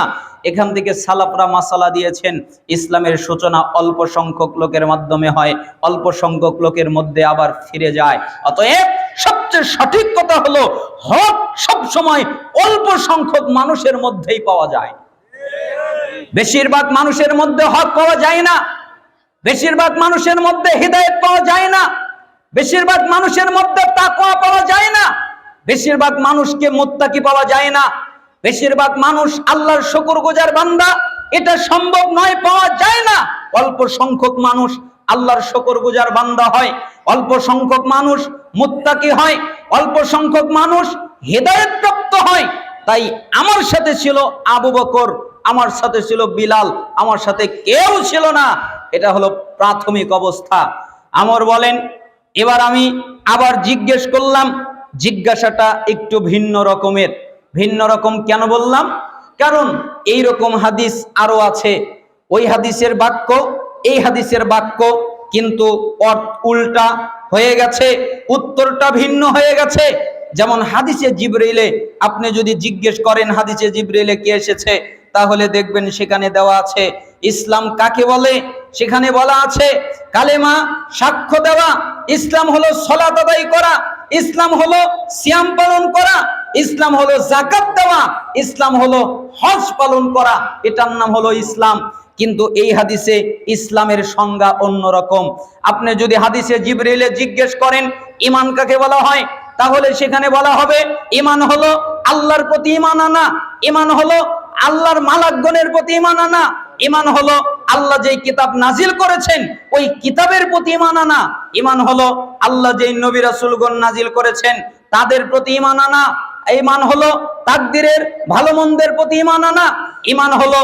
এখান থেকে সালাফরা মাসালা দিয়েছেন, ইসলামের সূচনা অল্প সংখ্যক লোকের মাধ্যমে হয়, অল্প সংখ্যক লোকের মধ্যে আবার ফিরে যায়। অতএব সবচেয়ে সঠিক কথা হলো, হক সব সময় অল্প সংখ্যক মানুষের মধ্যেই পাওয়া যায়, বেশিরভাগ মানুষের মধ্যে হক পাওয়া যায় না। বেশিরভাগ মানুষের মধ্যে হিদায়াত পাওয়া যায় না, বেশিরভাগ মানুষের মধ্যে তাকওয়া পাওয়া যায় না, বেশিরভাগ মানুষকে মুত্তাকি পাওয়া যায় না, বেশিরভাগ মানুষ আল্লাহর শুকরগুজার বান্দা এটা সম্ভব নয়, পাওয়া যায় না। অল্প সংখ্যক মানুষ আল্লাহর শুকরগুজার বান্দা হয়, অল্প সংখ্যক মানুষ মুত্তাকি হয়, অল্প সংখ্যক মানুষ হিদায়াত প্রাপ্ত হয়। তাই আমার সাথে ছিল আবু বকর, আমার সাথে ছিল বিলাল, আমার সাথে কেউ ছিল না। এটা হলো প্রাথমিক অবস্থা। আমর বলেন, এবার আমি আবার জিজ্ঞেস করলাম, জিজ্ঞাসাটা একটু ভিন্ন রকমের। ভিন্ন রকম কেন বললাম? কারণ এই রকম হাদিস আরো আছে, ওই হাদিসের বাক্য এই হাদিসের বাক্য কিন্তু উল্টা হয়ে গেছে, উত্তরটা ভিন্ন হয়ে গেছে। যেমন হাদিসে জিবরিলে আপনি যদি জিজ্ঞেস করেন হাদিসে জিবরিলে কে এসেছে, তাহলে দেখবেন সেখানে দেওয়া আছে ইসলাম কাকে বলে। সেখানে বলা আছে কালেমা সাক্ষ্য দেওয়া, ইসলাম হলো সালাত আদায় করা, ইসলাম হলো সিয়াম পালন করা, ইসলাম হলো যাকাত দেওয়া, ইসলাম হলো হজ পালন করা, এটার নাম হলো ইসলাম। কিন্তু এই হাদিসে ইসলামের সংজ্ঞা অন্যরকম। আপনি যদি হাদিসে জিবরিলে জিজ্ঞেস করেন ঈমান কাকে বলা হয়, তাহলে সেখানে বলা হবে ঈমান হলো আল্লাহর প্রতি ঈমান আনা, ঈমান হলো আল্লাহর মালাকগণের প্রতি ঈমান আনা, ঈমান হলো আল্লাহ যেই কিতাব নাজিল করেছেন ওই কিতাবের প্রতি ঈমান আনা, ঈমান হলো আল্লাহ যেই নবী রাসূলগণ নাজিল করেছেন তাদের প্রতি ঈমান আনা, ঈমান হলো তাকদীরের ভালো মন্দের প্রতি ঈমান আনা, ঈমান হলো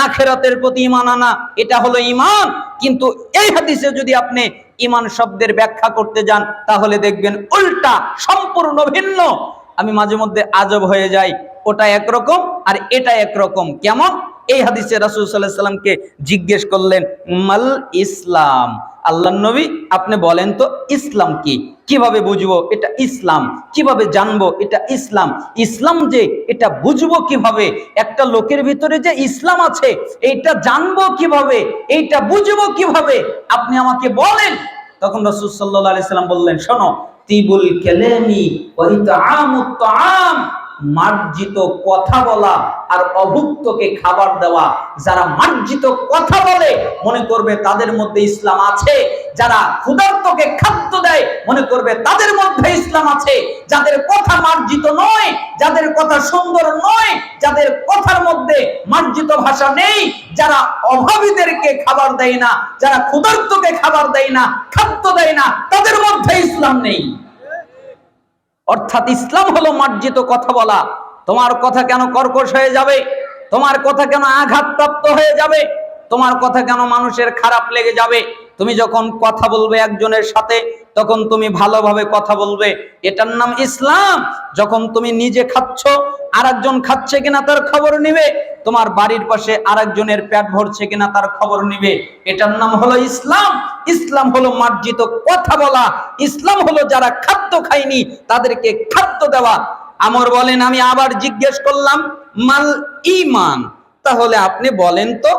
আখিরাতের প্রতি ঈমান আনা, এটা হলো ঈমান। কিন্তু এই হাদিসে যদি আপনি ঈমান শব্দের ব্যাখ্যা করতে যান তাহলে দেখবেন উল্টা, সম্পূর্ণ ভিন্ন। আমি মাঝে মধ্যে আজব হয়ে যাই, ওটা একরকম আর এটা একরকম। কেমন? এই হাদিসে রাসূল সাল্লাল্লাহু আলাইহি ওয়াসাল্লামকে জিজ্ঞেস করলেন মাল ইসলাম, আল্লাহর নবী আপনি বলেন তো ইসলাম কি, কিভাবে বুঝবো এটা ইসলাম, কিভাবে জানবো এটা ইসলাম, ইসলাম যে এটা বুঝবো কিভাবে, একটা লোকের ভিতরে যে ইসলাম আছে এইটা জানবো কিভাবে, এইটা বুঝবো কিভাবে, আপনি আমাকে বলেন। তখন রাসূল সাল্লাল্লাহু আলাইহি ওয়াসাল্লাম বললেন, শোনো, তিবুল কালামি ওয়া ইতআমুত তাআম, মার্জিত কথা বলা আর অভুক্তকে খাবার দেওয়া। যারা মার্জিত কথা বলে মনে করবে তাদের মধ্যে ইসলাম আছে, যারা ক্ষুধার্তকে খাদ্য দেয় মনে করবে তাদের মধ্যে ইসলাম আছে। যাদের কথা মার্জিত নয়, যাদের কথা সুন্দর নয়, যাদের কথার মধ্যে মার্জিত ভাষা নেই, যারা অভাবীদেরকে খাবার দেয় না, যারা ক্ষুধার্তকে খাবার দেয় না, খাদ্য দেয় না, তাদের মধ্যে ইসলাম নেই। অর্থাৎ ইসলাম হলো মার্জিত কথা বলা। তোমার কথা কেন কর্কশ হয়ে যাবে, তোমার কথা কেন আঘাতপ্রাপ্ত হয়ে যাবে, তোমার কথা কেন মানুষের খারাপ লেগে যাবে? তুমি যখন কথা বলবে একজনের সাথে তখন তুমি ভালোভাবে কথা বলবে, এটার নাম ইসলাম। যখন তুমি নিজে খাচ্ছ আর একজন খাচ্ছে কিনা তার খবর নিবে, তোমার বাড়ির পাশে আরেকজনের পেট ভরছে কিনা তার খবর নিবে, এটার নাম হলো ইসলাম। ইসলাম হলো মার্জিত কথা বলা, ইসলাম হলো যারা খাদ্য খায়নি তাদেরকে খাদ্য দেওয়া। আমর বলেন, আমি আবার জিজ্ঞেস করলাম মাল ঈমান, তাহলে আপনি বলেন তো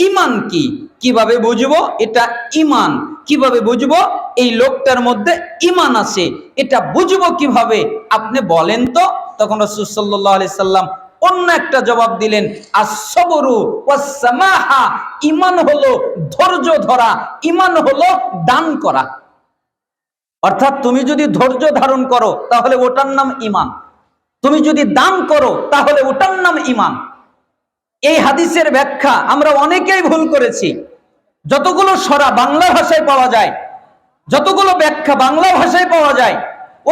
ঈমান কি, কিভাবে বুঝবো এটা ঈমান, কিভাবে বুঝবো এই লোকটার মধ্যে ঈমান আছে, এটা বুঝবো কিভাবে, আপনি বলেন তো। তখন রাসূল সাল্লাল্লাহু আলাইহি সাল্লাম অন্য একটা জবাব দিলেন, as-sabru was-samaha, ঈমান হলো ধৈর্য ধরা, ঈমান হলো দান করা। অর্থাৎ তুমি যদি ধৈর্য ধারণ করো তাহলে ওটার নাম ঈমান, তুমি যদি দান করো তাহলে ওটার নাম ঈমান। এই হাদিসের ব্যাখ্যা আমরা অনেকেই ভুল করেছি। যতগুলো সরা বাংলা ভাষায় পাওয়া যায়, যতগুলো ব্যাখ্যা বাংলা ভাষায় পাওয়া যায়,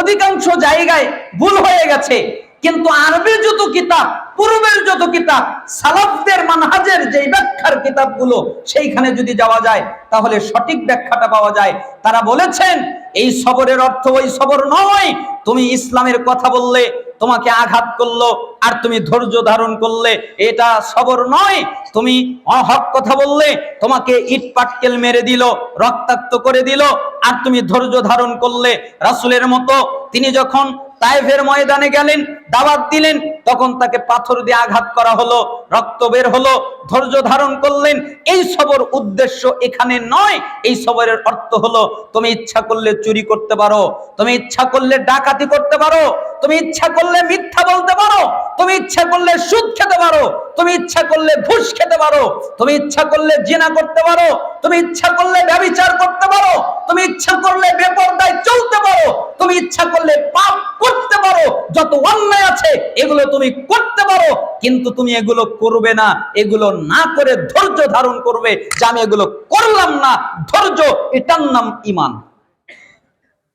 অধিকাংশ জায়গায় ভুল হয়ে গেছে। কিন্তু আরবি যত কিতাব, পূর্বের যত কিতাব, সালাফদের মানহাজের যে ব্যাখ্যার কিতাবগুলো, সেইখানে যদি যাওয়া যায় তাহলে সঠিক ব্যাখ্যাটা পাওয়া যায়। তারা বলেছেন এই সবরের অর্থ ওই সবর নয়, তুমি ইসলামের কথা বললে তোমাকে আঘাত করলো আর তুমি ধৈর্য ধারণ করলে, এটা সবর নয়। তুমি হক কথা বললে তোমাকে ইট পাটকেল মেরে দিল, রক্তাক্ত করে দিল, আর তুমি ধৈর্য ধারণ করলে। রাসূলের মতো তিনি যখন তায়েফের ময়দানে গেলেন, দাওয়াত দিলেন, তখন তাকে পাথর দিয়ে আঘাত করা হলো, রক্ত বের হলো, ধৈর্য ধারণ করলেন। এই সবর উদ্দেশ্য এখানে নয়। এই সবরের অর্থ হলো তুমি ইচ্ছা করলে চুরি করতে পারো, তুমি ইচ্ছা করলে ডাকাতি করতে পারো, তুমি ইচ্ছা করলে মিথ্যা বলতে পারো, তুমি ইচ্ছা করলে সুদ খেতে পারো, তুমি ইচ্ছা করলে ঘুষ খেতে পারো, তুমি ইচ্ছা করলে জিনা করতে পারো, তুমি ইচ্ছা করলে ব্যভিচার করতে পারো, তুমি ইচ্ছা করলে বেপরদায় চলতে পারো, তুমি ইচ্ছা করলে পাপ করতে পারো, যত অন্যায় আছে এগুলো তুমি করতে পারো, কিন্তু তুমি এগুলো করবে না। এগুলো না করে ধৈর্য ধারণ করবে যে আমি এগুলো করলাম না। ধৈর্য, এটার নাম ঈমান।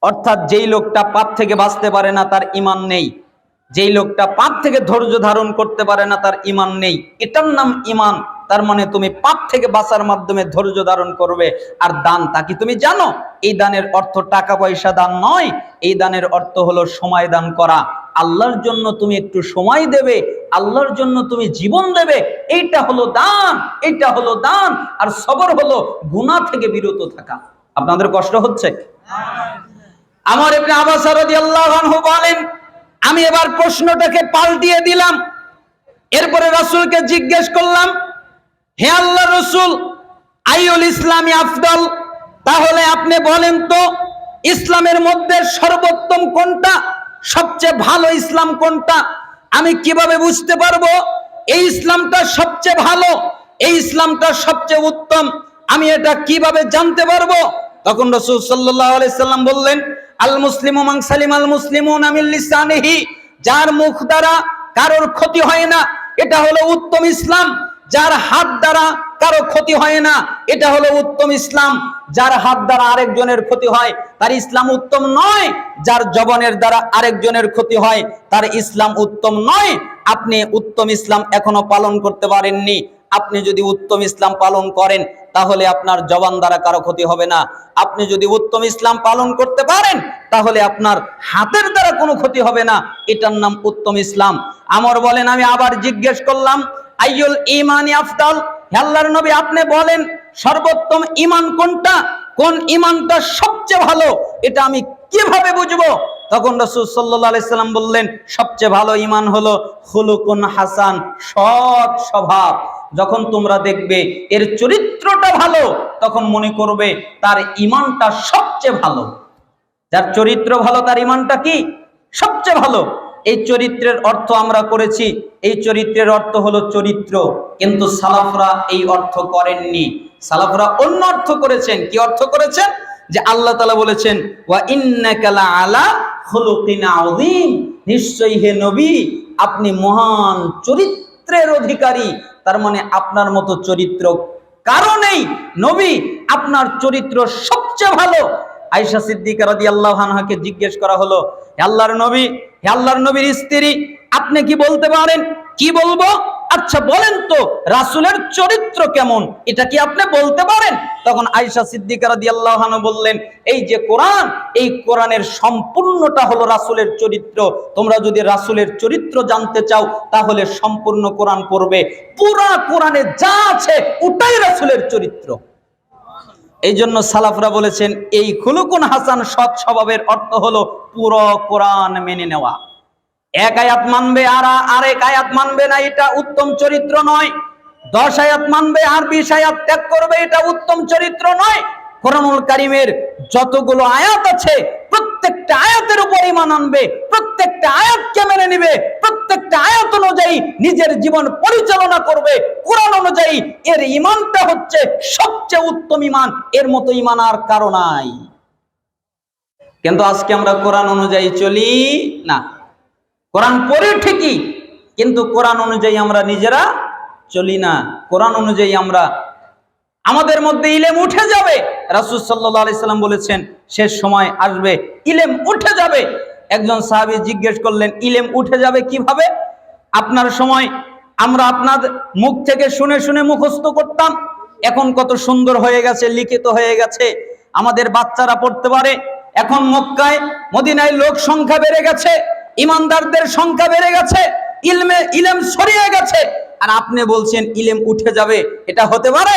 অর্থাৎ যেই লোকটা পাপ থেকে বাঁচতে পারে না তার ঈমান নেই, যেই লোকটা পাপ থেকে ধৈর্য ধারণ করতে পারে না তার ঈমান নেই, এটার নাম ঈমান। তার মানে তুমি পাপ থেকে বাঁচার মাধ্যমে ধৈর্য ধারণ করবে। আর দান, তা কি তুমি জানো? এই দানের অর্থ টাকা পয়সা দান নয়। এই দানের অর্থ হলো সময় দান করা। আল্লাহর জন্য তুমি একটু সময় দেবে, আল্লাহর জন্য তুমি জীবন দেবে, এইটা হলো দান, এইটা হলো দান। আর সবর হলো গুনাহ থেকে বিরত থাকা। আপনাদের কষ্ট হচ্ছে? আমর ইবনে আব্বাস রাদিয়াল্লাহু আনহু বলেন, আমি এবার প্রশ্নটাকে পাল্টিয়ে দিলাম। এরপরে রাসূলকে জিজ্ঞেস করলাম, হে আল্লাহর রাসূল, আইউল ইসলামি আফদল, তাহলে আপনি বলেন তো ইসলামের মধ্যে সর্বোত্তম কোনটা, সবচেয়ে ভালো ইসলাম কোনটা? আমি কিভাবে বুঝতে পারবো এই ইসলামটা সবচেয়ে ভালো, এই ইসলামটা সবচেয়ে উত্তম? আমি এটা কিভাবে জানতে পারবো? তখন রাসূল সাল্লাল্লাহু আলাইহি সাল্লাম বললেন, আল মুসলিমু মান সালিমাল মুসলিমুনা মিন লিসানিহি, যার মুখ দ্বারা কারোর ক্ষতি হয় না, এটা হলো উত্তম ইসলাম। যার হাত দ্বারা কারো ক্ষতি হয় না, এটা হলো উত্তম ইসলাম। যার হাত দ্বারা আরেকজনের ক্ষতি হয় তার ইসলাম উত্তম নয়। যার জবানের দ্বারা আরেকজনের ক্ষতি হয় তার ইসলাম উত্তম নয়। আপনি উত্তম ইসলাম এখনো পালন করতে পারেননি। আপনি যদি উত্তম ইসলাম পালন করেন তাহলে আপনার জবান দ্বারা কারো ক্ষতি হবে না। আপনি যদি উত্তম ইসলাম পালন করতে পারেন তাহলে আপনার হাতের দ্বারা কোনো ক্ষতি হবে না। এটার নাম উত্তম ইসলাম। আমর বলেন, আমি আবার জিজ্ঞেস করলাম, আইয়ুল ঈমানি আফদাল, হে আল্লাহর নবী আপনি বলেন সর্বোত্তম ঈমান কোনটা, কোন ঈমানটা সবচেয়ে ভালো, এটা আমি কিভাবে বুঝবো? তখন রাসূল সাল্লাল্লাহু আলাইহি সাল্লাম বললেন, সবচেয়ে ভালো ঈমান হলো খুলুকুন হাসান, সৎ স্বভাব। যখন তোমরা দেখবে এর চরিত্রটা ভালো, তখন মনে করবে তার ঈমানটা সবচেয়ে ভালো। যার চরিত্র ভালো তার ঈমানটা কি? সবচেয়ে ভালো। এই চরিত্রের অর্থ আমরা করেছি, এই চরিত্রের অর্থ হলো চরিত্র, কিন্তু সালাফরা এই অর্থ করেননি। সালাফরা অন্য অর্থ করেছেন। কি অর্থ করেছেন? যে আল্লাহ তাআলা বলেছেন, ওয়া ইন্নাকা লাআলা খুলুকিন আযীম, নিশ্চয়ই হে নবী আপনি মহান চরিত্রের অধিকারী। তার মানে আপনার মতো চরিত্র কারো নেই। নবী আপনার চরিত্র সবচেয়ে ভালো। আয়েশা সিদ্দিকা রাদিয়াল্লাহু আনহাকে জিজ্ঞেস করা হলো, হে আল্লাহর নবী, হে আল্লাহর নবীর স্ত্রী, আপনি কি বলতে পারেন? কি বলবো? আচ্ছা বলেন তো রাসূলের চরিত্র কেমন, এটা কি আপনি বলতে পারেন? তখন আয়েশা সিদ্দিকা রাদিয়াল্লাহু আনহা বললেন, এই যে কোরআন, এই কোরআনের সম্পূর্ণটা হলো রাসূলের চরিত্র। তোমরা যদি রাসূলের চরিত্র জানতে চাও তাহলে সম্পূর্ণ কোরআন পড়বে। পুরা কোরআনে যা আছে ওটাই রাসূলের চরিত্র। এই জন্য সালাফরা বলেছেন এই খুলুকুন হাসান, সৎ স্বভাবের অর্থ হলো পুরো কোরআন মেনে নেওয়া। এক আয়াত মানবে আর আরেক আয়াত মানবে না, এটা উত্তম চরিত্র নয়। 10 আয়াত মানবে আর 20 আয়াত ত্যাগ করবে, এটা উত্তম চরিত্র নয়। কোরআনুল কারীমের যতগুলো আয়াত আছে প্রত্যেকটা আয়াতের উপর ঈমান আনবে, প্রত্যেকটা আয়াতকে মেনে নেবে, প্রত্যেকটা আয়াত অনুযায়ী নিজের জীবন পরিচালনা করবে কোরআন অনুযায়ী। এর ঈমানটা হচ্ছে সবচেয়ে উত্তম ঈমান। এর মতো ঈমান আর কারো নাই। কিন্তু আজকে আমরা কোরআন অনুযায়ী চলি না। কোরআন পড়ি ঠিকই, কিন্তু কোরআন অনুযায়ী আমরা নিজেরা চলি না। কোরআন অনুযায়ী আমরা, আমাদের মধ্যে ইলম উঠে যাবে। রাসূল সাল্লাল্লাহু আলাইহি সাল্লাম বলেছেন শেষ সময় আসবে ইলম উঠে যাবে। একজন সাহাবী জিজ্ঞেস করলেন, ইলম উঠে যাবে কিভাবে? আপনার সময় আমরা আপনাদের মুখ থেকে শুনে শুনে মুখস্থ করতাম, এখন কত সুন্দর হয়ে গেছে, লিখিত হয়ে গেছে, আমাদের বাচ্চারা পড়তে পারে। এখন মক্কায় মদিনায় লোক সংখ্যা বেড়ে গেছে, ইমানদারদের সংখ্যা বেড়ে গেছে, ইলম ছড়িয়ে গেছে, আর আপনি বলছেন ইলম উঠে যাবে, এটা হতে পারে?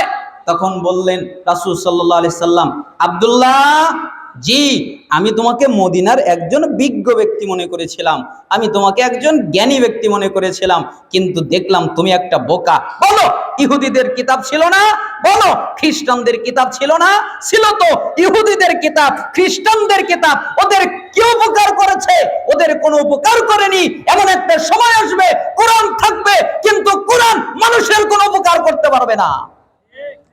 তখন বললেন রাসূল সাল্লাল্লাহু আলাইহি সাল্লাম, আব্দুল্লাহ জি, আমি তোমাকে মদিনার একজন বিজ্ঞ ব্যক্তি মনে করেছিলাম, আমি তোমাকে একজন জ্ঞানী ব্যক্তি মনে করেছিলাম, কিন্তু দেখলাম তুমি একটা বোকা। বলো, ইহুদিদের কিতাব ছিল না? বলো, খ্রিস্টানদের কিতাব ছিল না? ছিল তো। ইহুদিদের কিতাব, খ্রিস্টানদের কিতাব ওদের কি উপকার করেছে? ওদের কোনো উপকার করেনি। এমন একটা সময় আসবে কোরআন থাকবে, কিন্তু কোরআন মানুষের কোনো উপকার করতে পারবে না।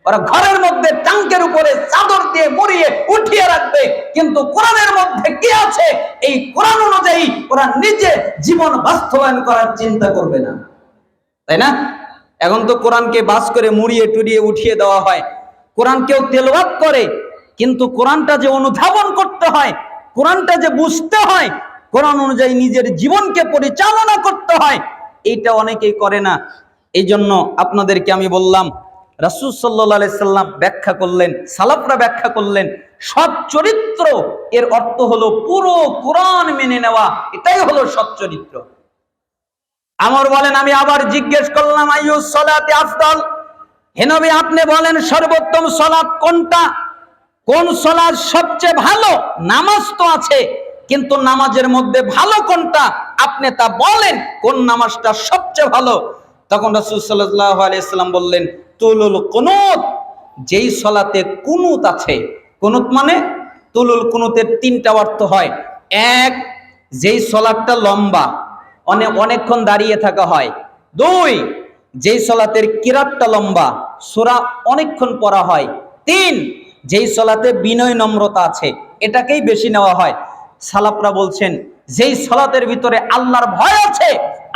ওরা ঘরের মধ্যে টাঙ্কের উপরে চাদর দিয়ে মুড়িয়ে উঠিয়ে রাখবে, কিন্তু কোরআনের মধ্যে কি আছে এই কোরআন অনুযায়ী ওরা নিজে জীবন বাস্তবায়ন করার চিন্তা করবে না, তাই না? এখন তো কোরআনকে বাস করে মুড়িয়ে টুড়িয়ে উঠিয়ে দেওয়া হয়। কোরআনকেও তেলাওয়াত করে, কিন্তু কোরআনটা যে অনুধাবন করতে হয়, কোরআনটা যে বুঝতে হয়, কোরআন অনুযায়ী নিজের জীবনকে পরিচালনা করতে হয়, এইটা অনেকেই করে না। এই জন্য আপনাদেরকে আমি বললাম, রাসূল সাল্লাল্লাহু আলাইহি সাল্লাম ব্যাখ্যা করলেন, সালাফরা ব্যাখ্যা করলেন, সৎ চরিত্র এর অর্থ হলো পুরো কোরআন মেনে নেওয়া, এটাই হলো সৎ চরিত্র। আমর বলেন, আমি আবার জিজ্ঞেস করলাম, আইয়ুস সালাতি আফদাল, হে নবী আপনি বলেন সর্বোত্তম সালাত কোনটা? কোন সালাত সবচেয়ে ভালো? নামাজ তো আছে, কিন্তু নামাজের মধ্যে ভালো কোনটা আপনি তা বলেন, কোন নামাজটা সবচেয়ে ভালো? তখন রাসূল সাল্লাল্লাহু আলাইহি সাল্লাম বললেন, তুলুল কুনুত, যেই সালাতে কুনুত আছে। কুনুত মানে, তুলুল কুনুতের তিনটা অর্থ হয়। এক, যেই সালাতটা লম্বা, অনেকক্ষণ দাঁড়িয়ে থাকা হয়। দুই, যেই সালাতের কিরাতটা লম্বা, সূরা অনেকক্ষণ পড়া হয়। তিন, যেই সালাতে বিনয় নম্রতা আছে, এটাকেই বেশি নেওয়া হয়। সালাফরা বলছেন, যেই সালাতের ভিতরে আল্লাহর ভয় আছে,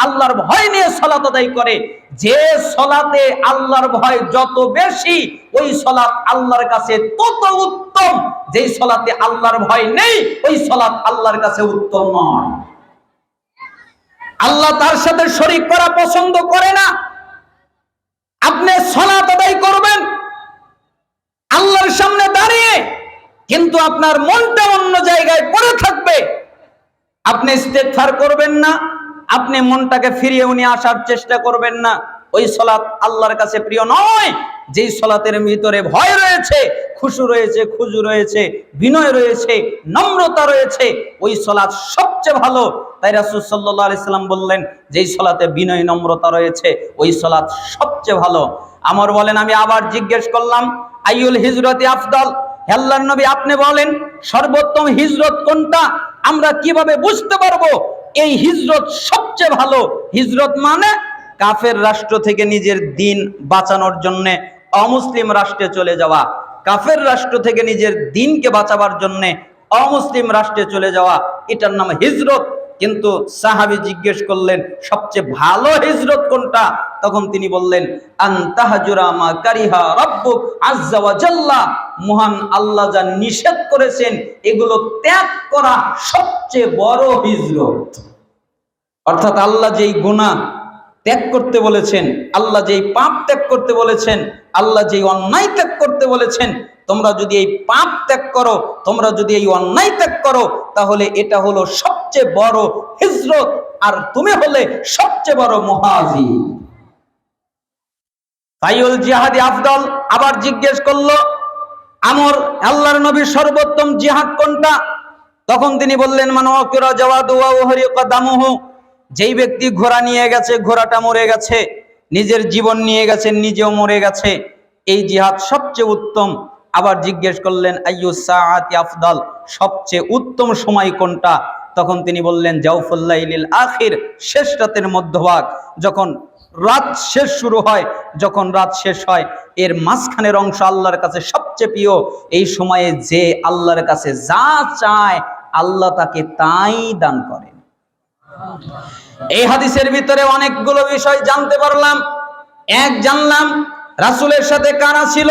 আল্লাহর ভয় নিয়ে সালাত আদায় করে, যে সালাতে আল্লাহর ভয় যত বেশি, ওই সালাত আল্লাহর কাছে তত উত্তম। যেই সালাতে আল্লাহর ভয় নেই, ওই সালাত আল্লাহর কাছে উত্তম নয়। আল্লাহ তার সাথে শরীক করা পছন্দ করে না। আপনি সালাত আদায় করবেন আল্লাহর সামনে দাঁড়িয়ে, কিন্তু আপনার মনটা অন্য জায়গায় পড়ে থাকবে। আপনি ইস্তেগফার করবেন না, আপনি মনটাকে ফিরিয়ে নিয়ে আসার চেষ্টা করবেন না, ওই সালাত আল্লাহর কাছে প্রিয় নয়। যেই সালাতের ভিতরে ভয় রয়েছে, খুশু রয়েছে, খুজু রয়েছে, বিনয় রয়েছে, নম্রতা রয়েছে, ওই সালাত সবচেয়ে ভালো। তাই রাসূল সাল্লাল্লাহু আলাইহি সাল্লাম বললেন, যেই সালাতে বিনয় নম্রতা রয়েছে, ওই সালাত সবচেয়ে ভালো। আমর বলেন, আমি আবার জিজ্ঞেস করলাম, আইয়ুল হিজরতি আফদল, হে আল্লাহর নবী আপনি বলেন সর্বোত্তম হিজরত কোনটা? আমরা কিভাবে বুঝতে পারবো এই হিজরত সবচেয়ে ভালো? হিজরত মানে কাফের রাষ্ট্র থেকে নিজের দিন বাঁচানোর জন্য অমুসলিম রাষ্ট্রে চলে যাওয়া, কাফের রাষ্ট্র থেকে নিজের দিনকে বাঁচাবার জন্য অমুসলিম রাষ্ট্রে চলে যাওয়া, এটার নাম হিজরত। কিন্তু সাহাবী জিজ্ঞেস করলেন, সবচেয়ে ভালো হিজরত কোনটা? তখন তিনি বললেন, আনতাহজুরা মা কারিহা রাব্বুক আযযা ওয়া জাল্লা, মহান আল্লাহ যা নিষেধ করেছেন এগুলো ত্যাগ করা সবচেয়ে বড় হিজরত। অর্থাৎ আল্লাহ যেই গুনাহ ত্যাগ করতে বলেছেন, আল্লাহ যেই পাপ ত্যাগ করতে বলেছেন, আল্লাহ যেই অন্যায় ত্যাগ করতে বলেছেন, তোমরা যদি এই পাপ ত্যাগ করো, তোমরা যদি এই অন্যায় ত্যাগ করো, তাহলে এটা হলো সবচেয়ে বড় হিজরত, আর তুমি হলে সবচেয়ে বড় মুহাজির। আইয়ুল জিহাদি আফদল, আবার জিজ্ঞেস করলো আমর, আল্লাহর নবীর সর্বোত্তম জিহাদ কোনটা? তখন তিনি বললেন, মান ওয়াকিরা জাওয়াদু ওয়া উহরিকা দামুহু, যেই ব্যক্তি ঘোড়া নিয়ে গেছে, ঘোড়াটা মরে গেছে, নিজের জীবন নিয়ে গেছে, নিজেও মরে গেছে, এই জিহাদ সবচেয়ে উত্তম। আবার জিজ্ঞেস করলেন, আইয়ুস সাআতি আফদল, সবচেয়ে উত্তম সময় কোনটা? তখন তিনি বললেন, জাওফুল লাইলিল আখির, শেষ রাতের মধ্যভাগ, যখন রাত শেষ শুরু হয়, যখন রাত শেষ হয়, এর মাঝখানের অংশ আল্লাহর কাছে সবচেয়ে প্রিয়। এই সময়ে যে আল্লাহর কাছে যা চায় আল্লাহ তাকে তাই দান করেন। এই হাদিসের ভিতরে অনেকগুলো বিষয় জানতে পারলাম। এক, জানলাম রাসূলের সাথে কারা ছিল।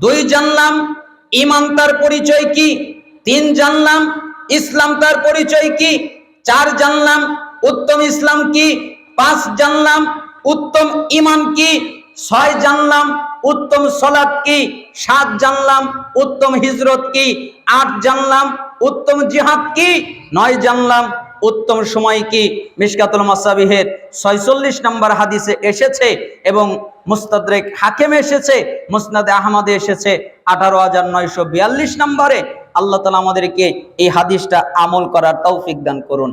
দুই, জানলাম ঈমান তার পরিচয় কি। তিন, জানলাম ইসলাম তার পরিচয় কি। চার, জানলাম উত্তম ইসলাম কি। পাঁচ, জানলাম উত্তম ঈমান কি। ছয়, জানলাম উত্তম সালাত কি। সাত, জানলাম উত্তম হিজরত কি। আট, জানলাম উত্তম জিহাদ কি। নয়, জানলাম উত্তম সময় কি। মিশকাতুল মাসাবিহের 46 নম্বর হাদিসে এসেছে এবং মুস্তাদরেক হাকিমে এসেছে, মুসনাদে আহমদে এসেছে 18,942 নম্বরে। আল্লাহ তাআলা আমাদেরকে এই হাদিসটা আমল করার তৌফিক দান করুন।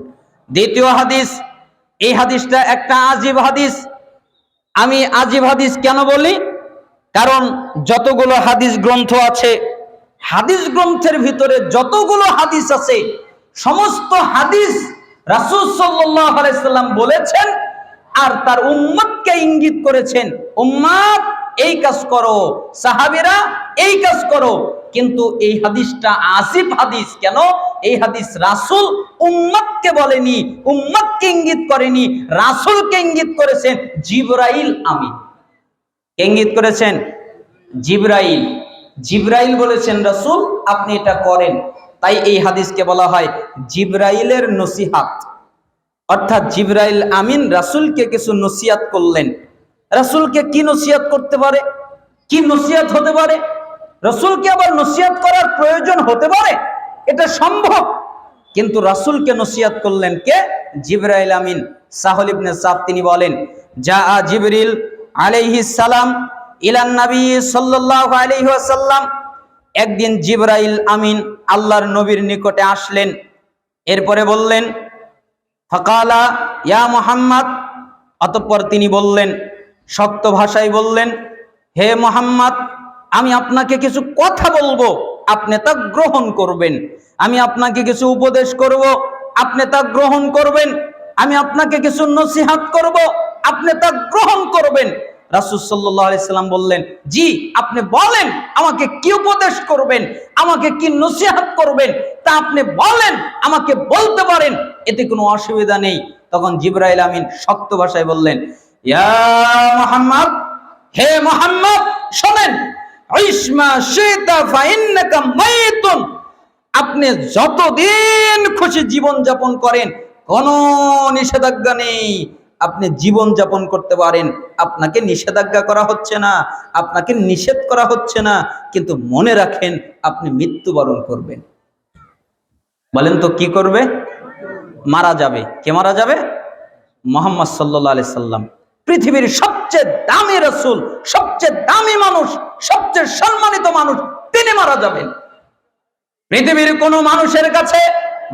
দ্বিতীয় হাদিস, এই হাদিসটা একটা আজীব হাদিস। আমি আজীব হাদিস কেন বলি? কারণ যতগুলো হাদিস গ্রন্থ আছে, হাদিস গ্রন্থের ভিতরে যতগুলো হাদিস আছে, সমস্ত হাদিস রাসূল সাল্লাল্লাহু আলাইহি সাল্লাম বলেছেন আর তার উম্মতকে ইঙ্গিত করেছেন, উম্মত এই কাজ করো, সাহাবীরা এই কাজ করো। কিন্তু এই হাদিসটা আজীব হাদিস। কেন? এই হাদিস রাসূল উম্মতকে বলেনি, উম্মতকে ইঙ্গিত করেনি, রাসূলকে ইঙ্গিত করেছেন জিবরাইল আমিন। ইঙ্গিত করেছেন জিবরাইল। জিবরাইল বলেছেন রাসূল আপনি এটা করেন। তাই এই হাদিসকে বলা হয় জিবরাইলের নসিহাত। অর্থাৎ জিবরাইল আমিন রাসূলকে কিছু নসিহত করলেন। রাসূলকে কি নসিহত করতে পারে? কি নসিহত হতে পারে? রাসূলকে আবার নসিহত করার প্রয়োজন হতে পারে? এটা সম্ভব। কিন্তু রাসূলকে নসিহত করলেন কে? জিবরাইল আমিন। সাহল ইবনে সাদ তিনি বলেন, যা জিবরিল আলাইহিস সালাম ইলান নবী সাল্লাল্লাহু আলাইহি ওয়াসাল্লাম, একদিন জিবরাইল আমিন আল্লাহর নবীর নিকটে আসলেন। এরপরে বললেন ফাকালা ইয়া মুহাম্মদ, অতঃপর তিনি বললেন, শক্ত ভাষায় বললেন, হে মুহাম্মদ, আমি আপনাকে কিছু কথা বলবো, আপনি তা গ্রহণ করবেন। আমি আপনাকে কিছু উপদেশ করব, আপনি তা গ্রহণ করবেন। আমি আপনাকে কিছু নসিহত করব, আপনি তা গ্রহণ করবেন। রাসূল সাল্লাল্লাহু আলাইহি সাল্লাম বললেন, জি আপনি বলেন, আমাকে কি উপদেশ করবেন, আমাকে কি নসিহত করবেন, তা আপনি বলেন, আমাকে বলতে পারেন, এতে কোনো অসুবিধা নেই। তখন জিবরাইল আমিন শক্ত ভাষায় বললেন, ইয়া মুহাম্মদ, হে মুহাম্মদ শুনেন, ইসমা শিতা ফাইন্নাকা মাইতুন, আপনি যতদিন খুশি জীবন যাপন করেন, কোনো নিষেধাজ্ঞা নেই, আপনি জীবন যাপন করতে পারেন। আপনাকে নিষেধাজ্ঞা করা হচ্ছে না, আপনাকে নিষেধ করা হচ্ছে না, কিন্তু মনে রাখেন আপনি মৃত্যুবরণ করবেন। বলেন তো কি করবে? মারা যাবে। কে মারা যাবে? মুহাম্মদ সাল্লাল্লাহু আলাইহি সাল্লাম, পৃথিবীর সবচেয়ে দামি রাসূল, সবচেয়ে দামি মানুষ, সবচেয়ে সম্মানিত মানুষ, তিনি মারা যাবেন। পৃথিবীর কোন মানুষের কাছে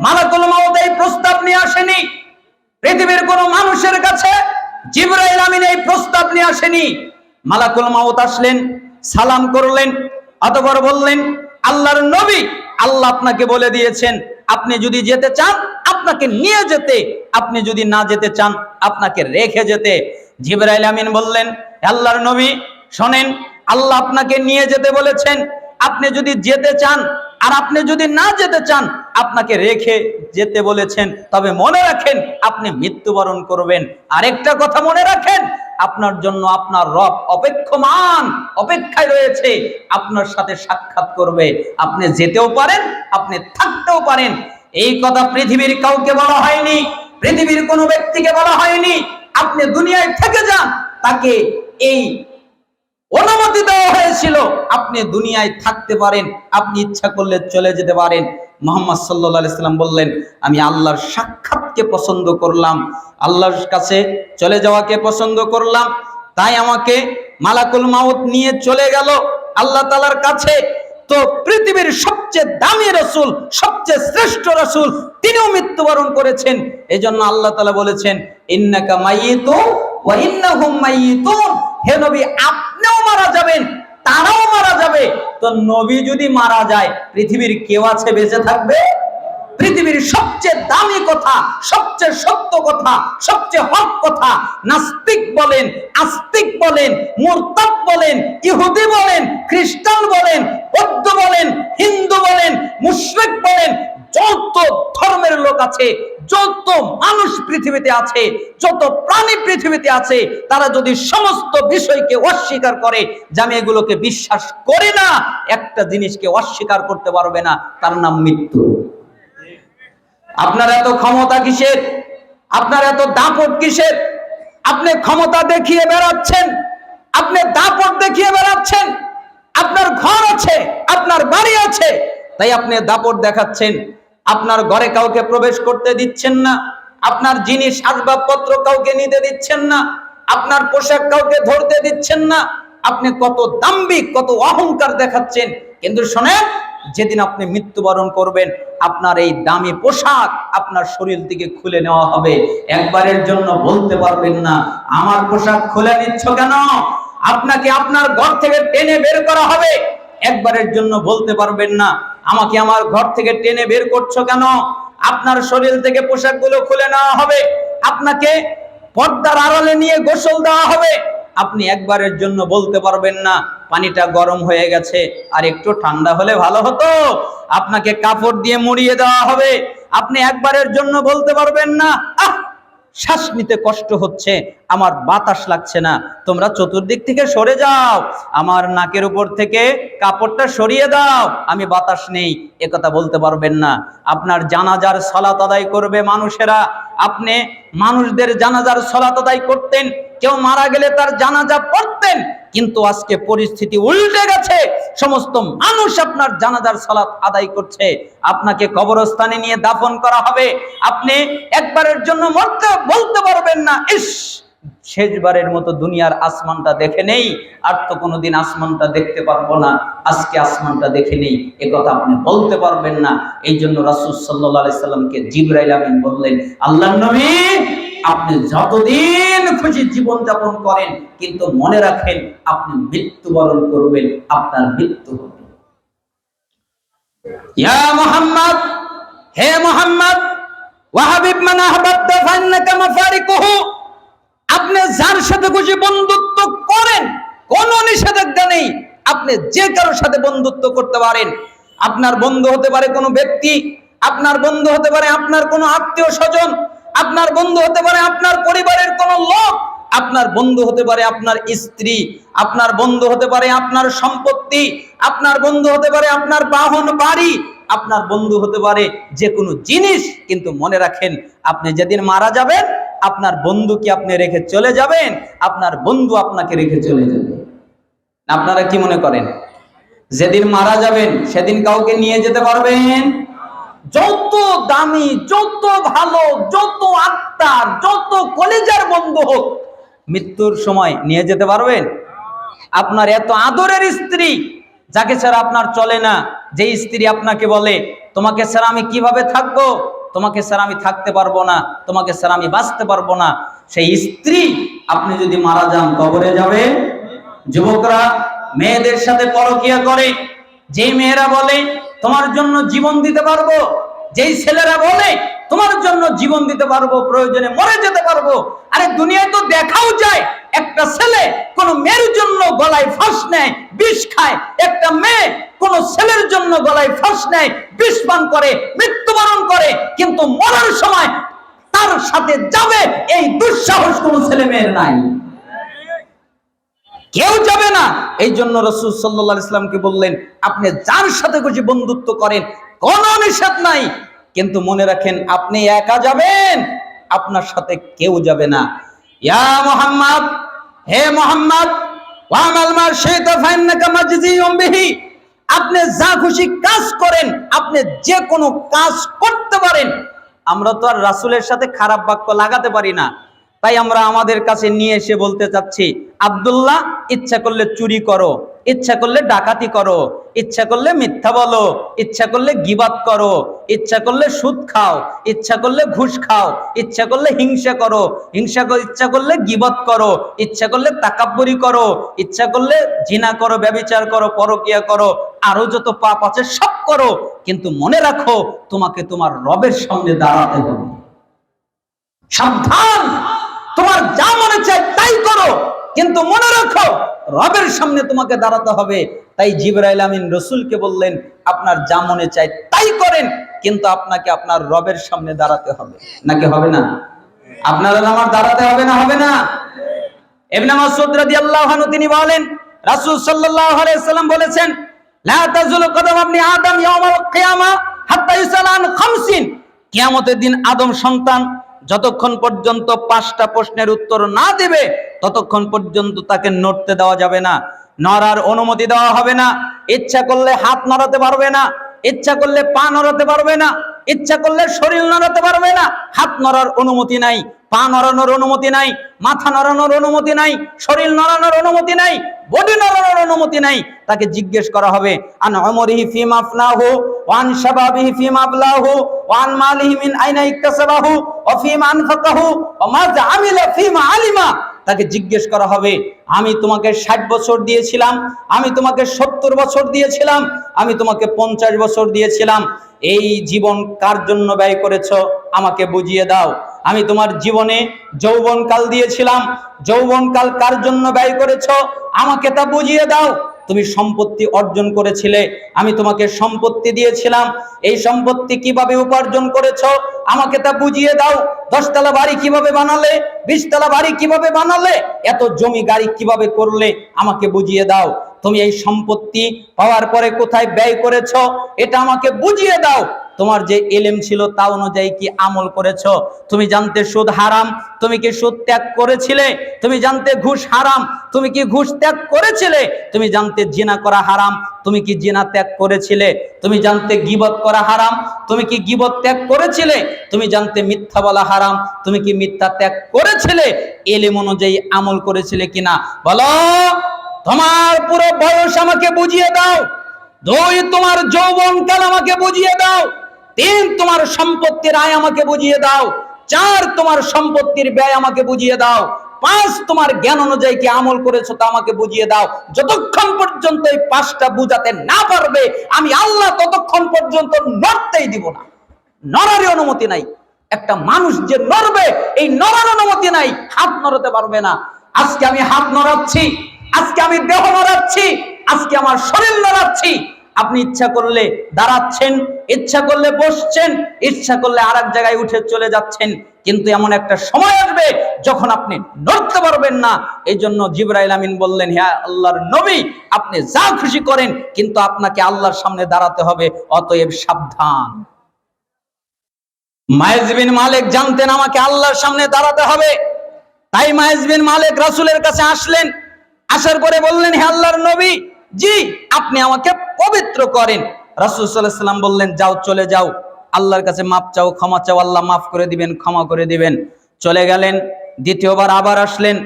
মালাকুল মাউত এই প্রস্তাব নিয়ে আসেনি। পৃথিবীর কোন মানুষের কাছে জিবরাইল আমিন এই প্রস্তাব নিয়ে আসেনি। মালাকুল মাউত আসলেন, সালাম করলেন, অতঃপর বললেন, আল্লাহর নবী, আল্লাহ আপনাকে বলে দিয়েছেন আপনি যদি যেতে চান আপনাকে নিয়ে যেতে, আপনি যদি না যেতে চান আপনাকে রেখে যেতে। জিবরাইল আমিন বললেন, আল্লাহর নবী শোনেন, আল্লাহ আপনাকে নিয়ে যেতে বলেছেন, আপনি যদি যেতে চান আর আপনি যদি না যেতে চান আপনাকে রেখে যেতে বলেছেন, তবে মনে রাখেন আপনি মৃত্যুবরণ করবেন। আরেকটা কথা মনে রাখেন, আপনার জন্য আপনার রব অপেক্ষমান, অপেক্ষায় রয়েছে, আপনার সাথে সাক্ষাৎ করবে। আপনি যেতেও পারেন, আপনি থাকতেও পারেন। এই কথা পৃথিবীর কাউকে বলা হয়নি, পৃথিবীর কোনো ব্যক্তিকে বলা হয়নি। আপনি দুনিয়ায় থেকে যান, তাকে এই অনুমতি দেওয়া হয়েছিল আপনি দুনিয়ায় থাকতে পারেন, আপনি ইচ্ছা করলে চলে যেতে পারেন। মুহাম্মদ সাল্লাল্লাহু আলাইহি সাল্লাম বললেন, আমি আল্লাহর সাক্ষাৎকে পছন্দ করলাম, আল্লাহর কাছে চলে যাওয়াকে পছন্দ করলাম, তাই আমাকে মালাকুল মাউত নিয়ে চলে গেল আল্লাহ তাআলার কাছে। তো পৃথিবীর সবচেয়ে দামি রাসূল, সবচেয়ে শ্রেষ্ঠ রাসূল, তিনিও মৃত্যুবরণ করেছেন। এজন্য আল্লাহ তাআলা বলেছেন, ইন্নাকা মাইয়িতুন ওয়া ইন্নাহুম মাইয়িতুন, হে নবী আপনিও মারা যাবেন, তারাও মারা যাবে। তো নবী যদি মারা যায় পৃথিবীর কেউ আছে বেঁচে থাকবে? পৃথিবীর সবচেয়ে দামি কথা, সবচেয়ে সত্য কথা, সবচেয়ে হক কথা, নাস্তিক বলেন, আস্তিক বলেন, মুরতাদ বলেন, ইহুদি বলেন, খ্রিস্টান বলেন, বৌদ্ধ বলেন, হিন্দু বলেন, মুশরিক বলেন, যত ধর্মের লোক আছে, যত মানুষ পৃথিবীতে আছে, যত প্রাণী পৃথিবীতে আছে, তারা যদি সমস্ত বিষয়কে অস্বীকার করে, যে আমি এগুলোকে বিশ্বাস করি না, একটা জিনিসকে অস্বীকার করতে পারবে না, তার নাম মৃত্যু। আপনার এত ক্ষমতা কিসের? আপনার এত দাপট কিসের? আপনি ক্ষমতা দেখিয়ে বেড়াচ্ছেন, আপনি দাপট দেখিয়ে বেড়াচ্ছেন, আপনার ঘর আছে, আপনার বাড়ি আছে, তাই আপনি দাপট দেখাচ্ছেন। আপনার ঘরে কাউকে প্রবেশ করতে দিচ্ছেন না, আপনার জিনিস আসবাবপত্র কাউকে নিতে দিচ্ছেন না, আপনার পোশাক কাউকে ধরতে দিচ্ছেন না, আপনি কত দাম্ভিক, কত অহংকার দেখাচ্ছেন। কিন্তু শোনেন, যেদিন আপনি মৃত্যুবরণ করবেন আপনার এই দামি পোশাক আপনার শরীর থেকে খুলে নেওয়া হবে। একবারের জন্য বলতে পারবেন না আমার পোশাক খুলে নিচ্ছ কেন, আপনাকে আপনার ঘর থেকে টেনে বের করা হবে। একবারের জন্য বলতে পারবেন না আমাকে আমার ঘর থেকে টেনে বের করছো কেন, আপনার শরীর থেকে পোশাকগুলো খুলে নেওয়া হবে, আপনাকে পর্দার আড়ালে নিয়ে গোসল দেওয়া হবে। আপনি একবারের জন্য বলতে পারবেন না পানিটা গরম হয়ে গেছে আর একটু ঠান্ডা হলে ভালো হতো, আপনাকে কাপড় দিয়ে মুড়িয়ে দেওয়া হবে। আপনি একবারের জন্য বলতে পারবেন না শ্বাস নিতে কষ্ট হচ্ছে, আমার বাতাস লাগছে না, তোমরা চতুর্দিক থেকে সরে যাও, আমার নাকের উপর থেকে কাপড়টা সরিয়ে দাও, আমি বাতাস নেই, একথা বলতে পারবেন না। আপনার জানাজার সালাত আদায় করবে মানুষেরা, আপনি মানুষদের জানাজার সালাত আদায় করতেন, কেউ মারা গেলে তার জানাজা পড়তেন, কিন্তু আজকে পরিস্থিতি উল্টে গেছে, সমস্ত মানুষ আপনার জানাজার সালাত আদায় করছে, আপনাকে কবরস্থানে নিয়ে দাফন করা হবে। আপনি একবারের জন্য বলতে পারবেন না ইস শেষবারের মতো দুনিয়ার আসমানটা দেখে নেই, আর তো কোনোদিন আসমানটা দেখতে পারবো না, আজকে আসমানটা দেখে নেই, একথা আপনি বলতে পারবেন না। এই জন্য রাসূল সাল্লাল্লাহু আলাইহি সাল্লামকে জিবরাইল আমিন বললেন, আল্লাহর নবী আপনি যতদিন খুশি জীবন যাপন করেন, কিন্তু মনে রাখেন আপনি মৃত্যুবরণ করবেন, আপনার মৃত্যু হবে। ইয়া মুহাম্মদ, হে মুহাম্মদ, ওয়া হাবিব মান আহবাবতা ফান্নাকা মাফারিকুহু, আপনি যার সাথে খুশি বন্ধুত্ব করেন, কোনো নিষেধাজ্ঞা নেই, আপনি যে কারোর সাথে বন্ধুত্ব করতে পারেন। আপনার বন্ধু হতে পারে কোনো ব্যক্তি, আপনার বন্ধু হতে পারে আপনার কোনো আত্মীয় স্বজন, আপনার বন্ধু হতে পারে আপনার পরিবারের কোনো লোক, আপনার বন্ধু হতে পারে আপনার স্ত্রী, আপনার বন্ধু হতে পারে আপনার সম্পত্তি, আপনার বন্ধু হতে পারে আপনার বাহন বাড়ি, আপনার বন্ধু হতে পারে যে কোনো জিনিস। কিন্তু মনে রাখেন আপনি যেদিন মারা যাবেন আপনার বন্ধু কি আপনি রেখে চলে যাবেন, আপনার বন্ধু আপনাকে রেখে চলে যাবে। আপনারা কি মনে করেন যেদিন মারা যাবেন সেদিন কাউকে নিয়ে যেতে পারবেন? যত দামি, যত ভালো, যত আত্মার, যত কলেজার বন্ধু হোক, মৃত্যুর সময় নিয়ে যেতে পারবেন? আপনার এত আদরের স্ত্রী যাকে ছাড়া আপনার চলে না, যে স্ত্রী আপনাকে বলে তোমাকে ছাড়া আমি কিভাবে থাকবো, তোমাকে ছাড়া আমি থাকতে পারবো না, তোমাকে ছাড়া আমি বাঁচতে পারবো না, সেই স্ত্রী আপনি যদি মারা যান কবরে যাবে। যুবকরা মেয়েদের সাথে পরকিয়া করে, যেই মেয়েরা বলে তোমার জন্য জীবন দিতে পারবো, যেই ছেলেরা বলে তোমার জন্য জীবন দিতে পারবো, প্রয়োজনে মরে যেতে পারবো। আরে দুনিয়ায় তো দেখাও যায় একটা ছেলে কোন মেয়ের জন্য গলায় ফাঁস নেয়, বিষ খায়, একটা মেয়ে কোন ছেলের জন্য গলায় ফাঁস নেয়, বিষ পান করে, মৃত্যুবরণ করে, কিন্তু মরার সময় তার সাথে যাবে এই দুঃসাহস কোন ছেলে মেয়ের নাই, কেউ যাবে না। এই জন্য রাসূল সাল্লাল্লাহু আলাইহি ওয়াসাল্লামকে বললেন আপনি যার সাথে খুশি বন্ধুত্ব করেন, কোনো নিষেধ নাই, কিন্তু মনে রাখেন আপনি একা যাবেন, আপনার সাথে কেউ যাবে না। ইয়া মুহাম্মদ, হে মুহাম্মদ, ওয়ামাল মা শাইতা ফাইন্নাকা মাজজিউম বিহি, আপনি যা খুশি কাজ করেন, আপনি যে কোনো কাজ করতে পারেন। আমরা তো আর রাসূলের সাথে খারাপ বাক্য লাগাতে পারি না, তাই আমরা আমাদের কাছে নিয়ে এসে বলতে চাচ্ছি আব্দুল্লাহ ইচ্ছা করলে চুরি করো, ইচ্ছা করলে ডাকাতি করো, ইচ্ছা করলে মিথ্যা বলো, ইচ্ছা করলে গীবাত করো, ইচ্ছা করলে সুদ খাও, ইচ্ছা করলে ঘুষ খাও, ইচ্ছা করলে হিংসা করো, ইচ্ছা করলে গীবাত করো, ইচ্ছা করলে তাকাব্বুরি করো, ইচ্ছা করলে জিনা করো, ব্যভিচার করো, পরকিয়া করো, আরো যত পাপ আছে সব করো, কিন্তু মনে রাখো তোমাকে তোমার রবের সামনে দাঁড়াতে হবে। সাবধান, তোমার যা মনে চায় তাই করো, কিন্তু মনে রাখো রবের সামনে তোমাকে দাঁড়াতে হবে। তাই জিবরাইল আমিন রাসূলকে বললেন আপনার যা মনে চায় তাই করেন, কিন্তু আপনাকে আপনার রবের সামনে দাঁড়াতে হবে, নাকি হবে না? আপনার আমার দাঁড়াতে হবে না? হবে না? ইবনে মাসউদ রাদিয়াল্লাহু আনহু তিনি বলেন রাসূল সাল্লাল্লাহু আলাইহি ওয়াসাল্লাম বলেছেন লা তাযুলু কদম ইবনি আদম ইয়াউমাল কিয়ামা হাত্তা ইউসালা আন খামসিন, কিয়ামতের দিন আদম সন্তান যতক্ষণ পর্যন্ত 5টা প্রশ্নের উত্তর না দেবে ততক্ষণ পর্যন্ত তাকে নড়তে দেওয়া যাবে না, নড়ার অনুমতি দেওয়া হবে না। ইচ্ছা করলে হাত নড়াতে পারবে না, ইচ্ছা করলে পা নড়াতে পারবে না, ইচ্ছা করলে শরীর নড়াতে পারবে না। হাত নড়ার অনুমতি নাই, পা নড়ানোর অনুমতি নাই, মাথা নড়ানোর অনুমতি নাই, শরীর নড়ানোর অনুমতি নাই, বডি নড়ানোর অনুমতি অনুমতি নাই। তাকে জিজ্ঞেস করা হবে আন উমরিহি ফিমা আফনাহু ওয়া আন শাবাবিহি ফিমা আবলাহু ওয়া আন মালিহি মিন আইনা ইকতাসাবাহু ওয়া ফিমা আনফাকাহু ওয়া মাযা আমিলা ফিমা আলিমা। তাকে জিজ্ঞেস করা হবে আমি তোমাকে 60 বছর দিয়েছিলাম, আমি তোমাকে 70 বছর দিয়েছিলাম, আমি তোমাকে 50 বছর দিয়েছিলাম, এই জীবন কার জন্য ব্যয় করেছো আমাকে বুঝিয়ে দাও। আমি তোমার জীবনে যৌবনকাল দিয়েছিলাম, যৌবনকাল কার জন্য ব্যয় করেছো আমাকে তা বুঝিয়ে দাও। তুমি সম্পত্তি অর্জন করেছিলে, আমি তোমাকে সম্পত্তি দিয়েছিলাম, এই সম্পত্তি কিভাবে উপার্জন করেছো আমাকে তা বুঝিয়ে দাও। 10 তলা বাড়ি কিভাবে বানালে, 20 তলা বাড়ি কিভাবে বানালে, এত জমি গাড়ি কিভাবে করলে আমাকে বুঝিয়ে দাও। তুমি এই সম্পত্তি পাওয়ার পরে কোথায় ব্যয় করেছো এটা আমাকে বুঝিয়ে দাও। তোমার যে ইলম ছিল তা অনুযায়ী কি আমল করেছো? তুমি জানতে সুদ হারাম, তুমি কি সুদ ত্যাগ করেছিলে? তুমি জানতে ঘুষ হারাম, তুমি কি ঘুষ ত্যাগ করেছিলে? তুমি জানতে জিনা করা হারাম, তুমি কি জিনা ত্যাগ করেছিলে? তুমি জানতে গীবত করা হারাম, তুমি কি গীবত ত্যাগ করেছিলে? তুমি জানতে মিথ্যা বলা হারাম, তুমি কি মিথ্যা ত্যাগ করেছিলে? ইলম অনুযায়ী আমল করেছিলে কিনা বলো। তোমার পুরো বয়স আমাকে বুঝিয়ে দাও। 2 তোমার যৌবনকাল আমাকে বুঝিয়ে দাও। 3 তোমার সম্পত্তির আয় আমাকে বুঝিয়ে দাও। 4 তোমার সম্পত্তির ব্যয় আমাকে বুঝিয়ে দাও। 5 তোমার জ্ঞান অনুযায়ী কি আমল করেছো তা আমাকে বুঝিয়ে দাও। যতক্ষণ পর্যন্ত এই 5টা বুঝাতে না পারবে আমি আল্লাহ ততক্ষণ পর্যন্ত নড়তেই দিব না। নড়ার অনুমতি নাই। একটা মানুষ যে নড়বে এই নড়ার অনুমতি নাই, হাত নড়াতে পারবে না। আজকে আমি হাত নড়াচ্ছি, আজকে আমি দেহ নড়াচ্ছি, আজকে আমার শরীর নড়াচ্ছি। আপনি ইচ্ছা করলে দাঁড়াচ্ছেন, ইচ্ছা করলে বসছেন, ইচ্ছা করলে আরেক জায়গায় উঠে চলে যাচ্ছেন, কিন্তু এমন একটা সময় আসবে যখন আপনি নড়তে পারবেন না। এই জন্য জিবরাইল আমিন বললেন, হে আল্লাহর নবী, আপনি যা খুশি করেন, কিন্তু আপনাকে আল্লাহর সামনে দাঁড়াতে হবে, অতএব সাবধান। মায়েজ বিন মালিক জানতেন আমাকে আল্লাহর সামনে দাঁড়াতে হবে, তাই মায়েজ বিন মালিক রাসূলের কাছে আসলেন। আসার পরে বললেন, হে আল্লাহর নবী, জি আপনি আমাকে পবিত্র করেন। রাসূল সাল্লাল্লাহু আলাইহি ওয়াসাল্লাম বললেন, যাও চলে যাও, আল্লাহর কাছে মাপ চাও, ক্ষমা চাও, আল্লাহ মাফ করে দিবেন, ক্ষমা করে দিবেন। চলে গেলেন। দ্বিতীয়বার আবার আসলেন,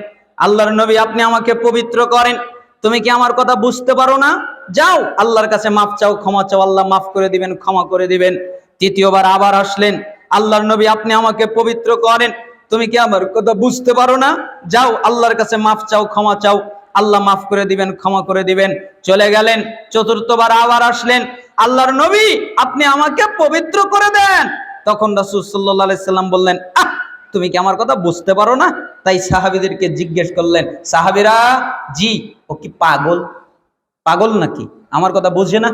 আল্লাহর নবী আপনি আমাকে পবিত্র করেন, তুমি কি আমার কথা বুঝতে পারো না? যাও আল্লাহর কাছে মাপ চাও, ক্ষমা চাও, আল্লাহ মাফ করে দিবেন, ক্ষমা করে দিবেন। তৃতীয়বার আবার আসলেন, আল্লাহর নবী আপনি আমাকে পবিত্র করেন, তুমি কি আমার কথা বুঝতে পারো না? যাও আল্লাহর কাছে মাফ চাও, ক্ষমা চাও, আল্লাহ মাফ করে দিবেন, ক্ষমা করে দিবেন। চলে গেলেন। চতুর্থবার আবার আসলেন, আল্লাহর নবী আপনি আমাকে পবিত্র করে দেন। তখন রাসূল সাল্লাল্লাহু আলাইহি সাল্লাম বললেন, আহ তুমি কি আমার কথা বুঝতে পারো না? তাই সাহাবীদেরকে জিজ্ঞেস করলেন, সাহাবীরা, জি ও কি পাগল? পাগল নাকি? আমার কথা বুঝে না?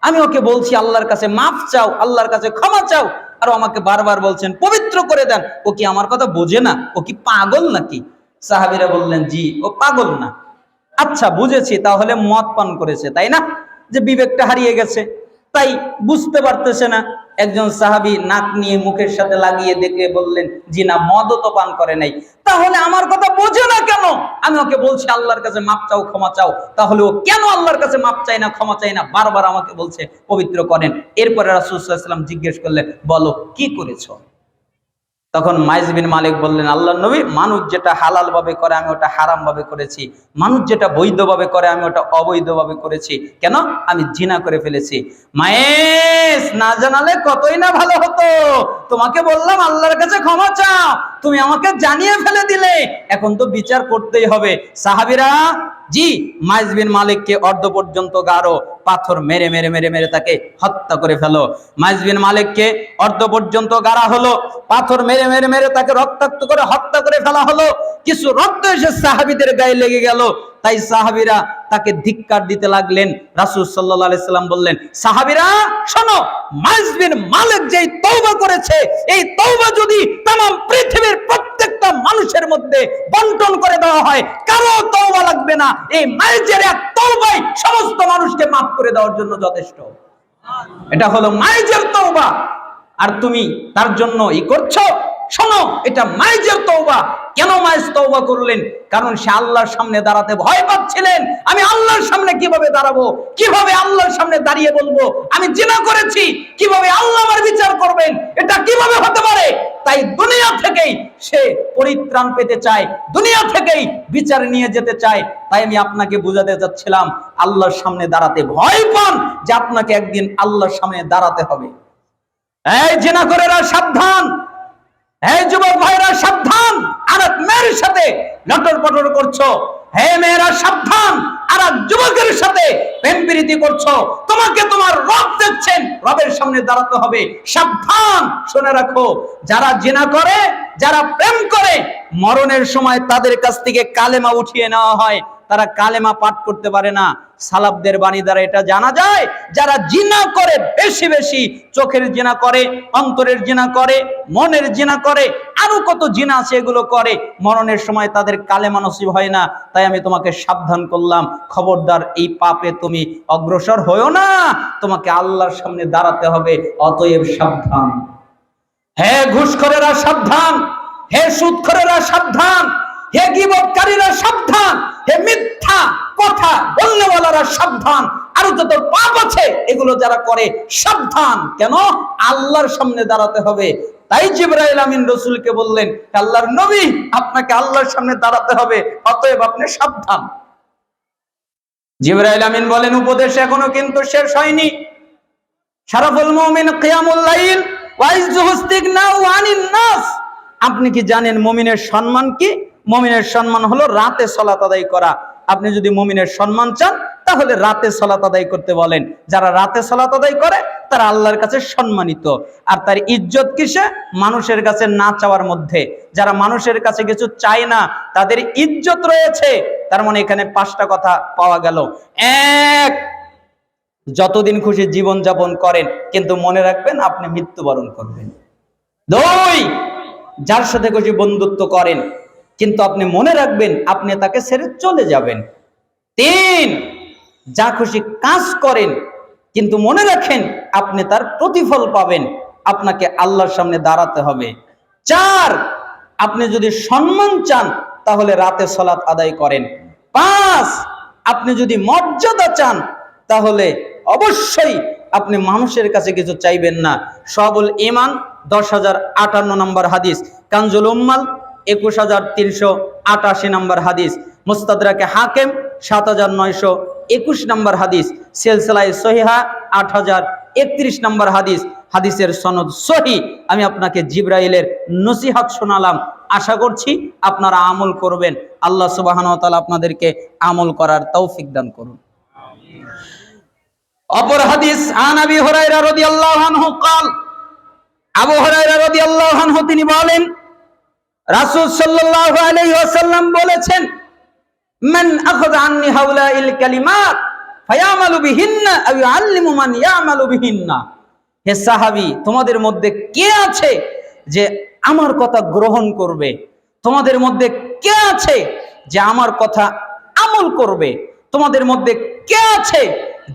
আমি ওকে বলছি আল্লাহর কাছে মাফ চাও, আল্লাহর কাছে ক্ষমা চাও, আর আমাকে বারবার বলছেন পবিত্র করে দেন, ও কি আমার কথা বোঝে না? ও কি পাগল নাকি? সাহাবীরা বললেন, জি ও পাগল না। আচ্ছা বুঝেছি, তাহলে মদ পান করেছে, তাই না? যে বিবেকটা হারিয়ে গেছে, তাই বুঝতে পারতেছে না। একজন সাহাবী নাক নিয়ে মুখের সাথে লাগিয়ে দেখে বললেন, জি না, মদও তো পান করে নাই। তাহলে আমার কথা বোঝে না কেন? আমি ওকে বলছি আল্লাহর কাছে মাপ চাও, ক্ষমা চাও, তাহলে ও কেন আল্লাহর কাছে মাপ চাই না, ক্ষমা চাই না, বারবার আমাকে বলছে পবিত্র করেন। এরপরে রাসূল সাল্লাল্লাহু আলাইহি ওয়াসাল্লাম জিজ্ঞেস করলেন, বলো কি করেছো? তখন মাইজ বিন মালিক বললেন, আল্লাহর নবী, মানুষ যেটা হালাল ভাবে করে আমি ওটা হারাম ভাবে করেছি, মানুষ যেটা বৈধভাবে করে আমি ওটা অবৈধভাবে করেছি। কেন? আমি জিনা করে ফেলেছি। মায়েস, না জানালে কতই না ভালো হতো, তোমাকে বললাম আল্লাহর কাছে ক্ষমা চাও, তুমি আমাকে জানিয়ে ফেলে দিলে, এখন তো বিচার করতেই হবে। সাহাবীরা, জি মাইজ বিন মালিককে অর্ধ পর্যন্ত গাড়ো পাথর মেরে মেরে মেরে মেরে তাকে হত্যা করে ফেলো। মাইজ বিন মালিককে অর্ধ পর্যন্ত গাড়া হলো, পাথর মেরে মেরে মেরে তাকে রক্তাক্ত করে হত্যা করে ফেলা হলো। কিছু রক্ত এসে সাহাবীদের গায়ে লেগে গেল, তাই সাহাবীরা তাকে ধিক্কার দিতে লাগলেন। রাসূল সাল্লাল্লাহু আলাইহি সাল্লাম বললেন, সাহাবীরা শোনো, মাইজ বিন মালিক যেই তওবা করেছে, এই তওবা যদি तमाम পৃথিবীর প্রত্যেকটা মানুষের মধ্যে বন্টন করে দেওয়া হয়, কারো তওবা লাগবে না। এই মাইজের এক তওবাই সমস্ত মানুষকে মাফ করে দেওয়ার জন্য যথেষ্ট। এটা হলো মাইজের তওবা। আর তুমি তার জন্য করছো, শোনো, এটা মাইজের তওবা। কেন মাইজ তওবা করলেন? কারণ সে আল্লাহর সামনে দাঁড়াতে ভয় পাচ্ছিলেন। আমি আল্লাহর সামনে কিভাবে দাঁড়াবো, কিভাবে আল্লাহর সামনে দাঁড়িয়ে বলবো আমি জিনা করেছি, কিভাবে আল্লাহ আমার বিচার করবেন, এটা কিভাবে হতে পারে? তাই দুনিয়া থেকেই সে পরিত্রাণ পেতে চায়, দুনিয়া থেকেই বিচার নিয়ে যেতে চায়। তাই আমি আপনাকে বুঝাতে চাচ্ছিলাম, আল্লাহর সামনে দাঁড়াতে ভয় পান, যে আপনাকে একদিন আল্লাহর সামনে দাঁড়াতে হবে। এই জিনাখোরেরা সাবধান, এই যুবক ভাইরা সাবধান, আর এক মেয়ের সাথে লটর পটর করছো। হে মেয়েরা সাবধান, আর এক যুবকের সাথে প্রেম প্রীতি করছো। তোমাকে তোমার রব দেখছেন, রবের সামনে দাঁড়াতে হবে। সাবধান, শুনে রাখো, যারা জিনা করে, যারা প্রেম করে, মরণের সময় তাদের কাছ থেকে কালেমা উঠিয়ে নেওয়া হয়, তারা কালেমা পাঠ করতে পারে না। সালাফদের বাণী দ্বারা এটা জানা যায়, যারা জিনা করে, বেশি বেশি চোখের জিনা করে, অন্তরের জিনা করে, মনের জিনা করে, আরো কত জিনা আছে, এগুলো করে, মরণের সময় তাদের কালেমা নসিব হয় না। তাই আমি তোমাকে সাবধান করলাম, খবরদার এই পাপে তুমি অগ্রসর হয়ো না, তোমাকে আল্লাহর সামনে দাঁড়াতে হবে, অতএব সাবধান। হে ঘুষখোরেরা সাবধান, হে সুদখোরেরা সাবধান, হে গীবতকারীরা সাবধান, হে মিথ্যা কথা বলনেওয়ালারা সাবধান, আর যত পাপ আছে এগুলো যারা করে সাবধান। কেন? আল্লাহর সামনে দাঁড়াতে হবে। তাই জিবরাইল আমিন রাসূলকে বললেন, আল্লাহর নবী, আপনাকে আল্লাহর সামনে দাঁড়াতে হবে, অতএব আপনি সাবধান। জিবরাইল আমিন বলেন, উপদেশ এখনো কিন্তু শেষ হয়নি। শারাফুল মুমিন কিয়ামুল লাইল ওয়া ইজ্জুহু ইস্তিগনাউ আনিন নাস। আপনি কি জানেন মুমিনের সম্মান কি? মুমিনের সম্মান হলো রাতে সালাত আদায় করা। আপনি যদি মুমিনের সম্মান চান, তাহলে রাতে সালাত আদায় করতে বলেন। যারা রাতে সালাত আদায় করে তারা আল্লাহর কাছে সম্মানিত। আর তার ইজ্জত কিসে? মানুষের কাছে না চাওয়ার মধ্যে। যারা মানুষের কাছে কিছু চায় না, তাদের ইজ্জত রয়েছে। তার মানে এখানে 5টা কথা পাওয়া গেল। 1, যতদিন খুশি জীবন যাপন করেন, কিন্তু মনে রাখবেন আপনি মৃত্যুবরণ করবেন। 2, যার সাথে খুশি বন্ধুত্ব করেন, কিন্তু আপনি মনে রাখবেন আপনি তাকে ছেড়ে চলে যাবেন। 3, যা খুশি কাজ করেন, কিন্তু মনে রাখেন আপনি তার প্রতিফল পাবেন, আপনাকে আল্লাহর সামনে দাঁড়াতে হবে। 4, আপনি যদি সম্মান চান, তাহলে রাতে সালাত আদায় করেন। 5, আপনি যদি মর্যাদা চান, তাহলে অবশ্যই আপনি মানুষের কাছে কিছু চাইবেন না। সবুল ঈমান 10,058 নম্বর হাদিস, কানজুল উম্মাল 21,388 নম্বর হাদিস, মুস্তাদরাকে হাকিম 7,921 নম্বর হাদিস, সিলসিলায়ে সহিহা 8,031 নম্বর হাদিস। হাদিসের সনদ সহি। আমি আপনাকে জিবরাইলের নসিহত শোনালাম, আশা করছি আপনারা আমল করবেন। আল্লাহ সুবহানাহু ওয়া তাআলা আপনাদেরকে আমল করার তৌফিক দান করুন। অপর হাদিস, আন আবি হুরায়রা রাদিয়াল্লাহু আনহু قال, আবু হুরায়রা রাদিয়াল্লাহু আনহু তিনি বলেন, রাসূল সাল্লাল্লাহু আলাইহি ওয়াসাল্লাম বলেছেন, মান আখাযা আন্নি হাউলাইল কালিমাত ফায়ামালু বিহিন্না আও ইউআল্লিমু মান ইয়ামালু বিহিন্না। হে সাহাবী, তোমাদের মধ্যে কে আছে যে আমার কথা গ্রহণ করবে? তোমাদের মধ্যে কে আছে যে আমার কথা আমল করবে? তোমাদের মধ্যে কে আছে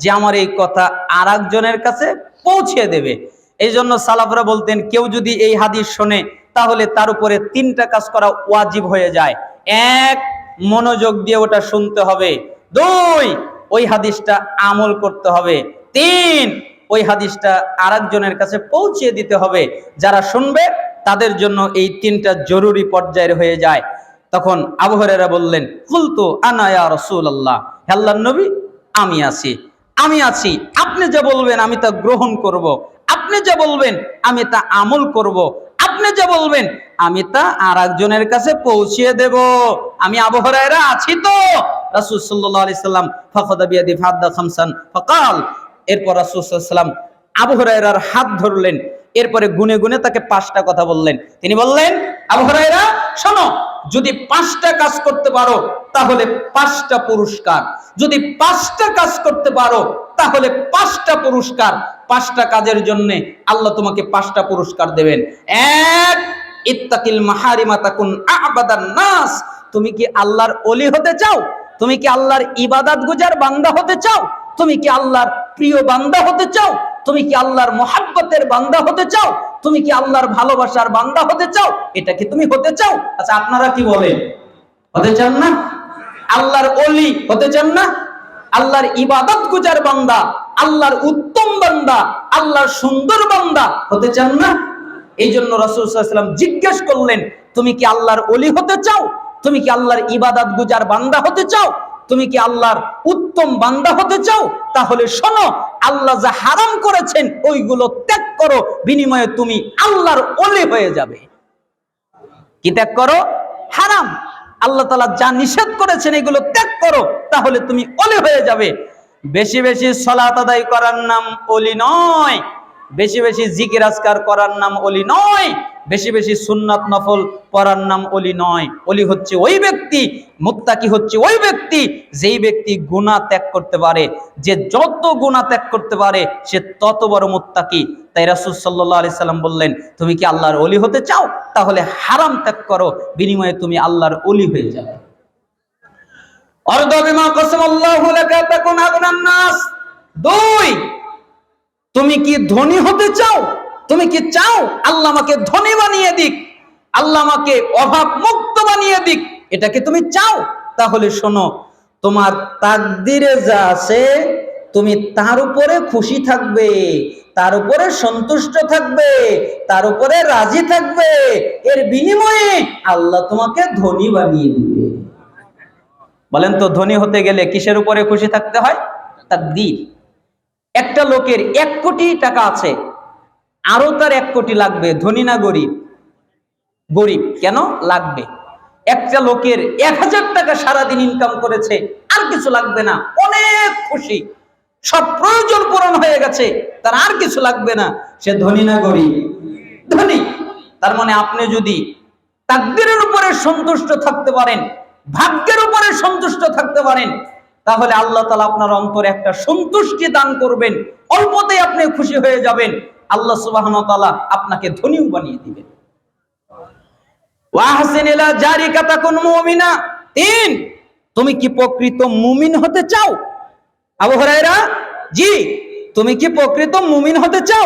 যে আমার এই কথা আরেকজনের কাছে পৌঁছে দেবে? এই জন্য সালাফরা বলতেন, কেউ যদি এই হাদিস শোনে, তাহলে তার উপরে 3টা কাজ করা ওয়াজিব হয়ে যায়। 1, মনোযোগ দিয়ে ওটা শুনতে হবে। 2, ওই হাদিসটা আমল করতে হবে। 3, ওই হাদিসটা আরেকজনের কাছে পৌঁছে দিতে হবে। যারা শুনবে তাদের জন্য এই 3টা জরুরি পর্যায়ের হয়ে যায়। তখন আবু হুরায়রা বললেন, কুলতু আনা ইয়া রাসূলুল্লাহ, হে আল্লাহর নবী, আমি আছি, আমি আছি। আপনি যা বলবেন আমি তা গ্রহণ করব, আপনি যা বলবেন আমি তা আমল করব, আপনি যা বলবেন আমি তা আরেকজনের কাছে পৌঁছিয়ে দেব। আমি আবু হুরায়রা আছি তো। রাসূল সাল্লাল্লাহু আলাইহি সাল্লাম ফাখাদা বিয়াদি ফাদা খামসান ফাকাল, এরপর রাসূল সাল্লাল্লাহু আলাইহি সাল্লাম আবু হুরায়রার হাত ধরলেন, এরপরে গুনে গুনে তাকে 5টা কথা বললেন। তিনি বললেন, আবু হুরায়রা শোনো, যদি 5টা কাজ করতে পারো তাহলে 5টা পুরস্কার, যদি 5টা কাজ করতে পারো তাহলে 5টা পুরস্কার। 5টা কাজের জন্য আল্লাহ তোমাকে 5টা পুরস্কার দেবেন। 1, ইত্তাকিল মাহারিমা তাকুন আ'বাদান নাস। তুমি কি আল্লাহর ওলি হতে চাও? তুমি কি আল্লাহর ইবাদত গুজার বান্দা হতে চাও? তুমি কি আল্লাহর প্রিয় বান্দা হতে চাও? তুমি কি আল্লাহর মহাব্বতের বান্দা হতে চাও? তুমি কি আল্লাহর ভালোবাসার বান্দা হতে চাও? এটা কি তুমি হতে চাও? আচ্ছা, আপনারা কি বলেন? হতে চান না? আল্লাহর ওলি হতে চান না? আল্লাহর ইবাদত গুজার বান্দা, আল্লাহর উত্তম বান্দা, আল্লাহর সুন্দর বান্দা হতে চান না? এই জন্য রাসূল সাল্লাল্লাহু আলাইহি ওয়াসাল্লাম জিজ্ঞেস করলেন, তুমি কি আল্লাহর ওলি হতে চাও? তুমি কি আল্লাহর ইবাদত গুজার বান্দা হতে চাও? তুমি কি আল্লাহর উত্তম বান্দা হতে চাও? তাহলে শোনো, আল্লাহ যা হারাম করেছেন ওইগুলো ত্যাগ করো, বিনিময়ে তুমি আল্লাহর ওলি হয়ে যাবে। কি ত্যাগ করো? হারাম। আল্লাহ তাআলা যা নিষেধ করেছেন এগুলো ত্যাগ করো, তাহলে তুমি ওলি হয়ে যাবে। বেশি বেশি সালাত আদায় করার নাম ওলি নয়, বেশি বেশি জিকির আজকার করার নাম ওলি নয়, বেশি বেশি সুন্নাত নফল পড়ার নাম ওলি নয়। ওলি হচ্ছে ওই ব্যক্তি, মুত্তাকি হচ্ছে ওই ব্যক্তি যেই ব্যক্তি গুনাহ ত্যাগ করতে পারে। যে যত গুনাহ ত্যাগ করতে পারে সে তত বড় মুত্তাকি। তাই রাসূল সাল্লাল্লাহু আলাইহি সাল্লাম বললেন, তুমি কি আল্লাহর ওলি হতে চাও? তাহলে হারাম ত্যাগ করো, বিনিময়ে তুমি আল্লাহর ওলি হয়ে যাবে। অরদা বিমা কাসামাল্লাহু লাকা তাকুন আগনান নাস। 2, তুমি কি ধনী হতে চাও? তুমি কি চাও আল্লাহ আমাকে ধনী বানিয়ে দিক, আল্লাহ আমাকে অভাব মুক্ত বানিয়ে দিক? এটা কি তুমি চাও? তাহলে শোনো, তোমার তাকদিরে যা আছে তুমি তার উপরে খুশি থাকবে, তার উপরে সন্তুষ্ট থাকবে, তার উপরে রাজি থাকবে। এর বিনিময়ে আল্লাহ তোমাকে ধনী বানিয়ে দিবে। বলেন তো, ধনী হতে গেলে কিসের উপরে খুশি থাকতে হয়? তাকদীর। একটা লোকের 1 কোটি টাকা আছে, আরো তার 1 কোটি লাগবে, ধনী না গরিব? গরিব। কেন লাগবে? একটা লোকের 1000 টাকা সারাদিন ইনকাম করেছে, আর কিছু লাগবে না, অনেক খুশি, সব প্রয়োজন পূরণ হয়ে গেছে, তার আর কিছু লাগবে না। সে ধনী না গরিব? ধনী। তার মানে আপনি যদি তাকদীরের উপরে সন্তুষ্ট থাকতে পারেন, ভাগ্যের উপরে সন্তুষ্ট থাকতে পারেন, তাহলে আল্লাহ তাআলা আপনার অন্তরে একটা সন্তুষ্টি দান করবেন, অল্পতেই আপনি খুশি হয়ে যাবেন। আল্লাহ সুবহানাহু ওয়া তাআলা আপনাকে ধনীও বানিয়ে দিবেন। ওয়া আহসিন ইলা জারিকা তাকুন মুমিনা। 3, তুমি কি প্রকৃত মুমিন হতে চাও? আবু হুরায়রা, জি। তুমি কি প্রকৃত মুমিন হতে চাও?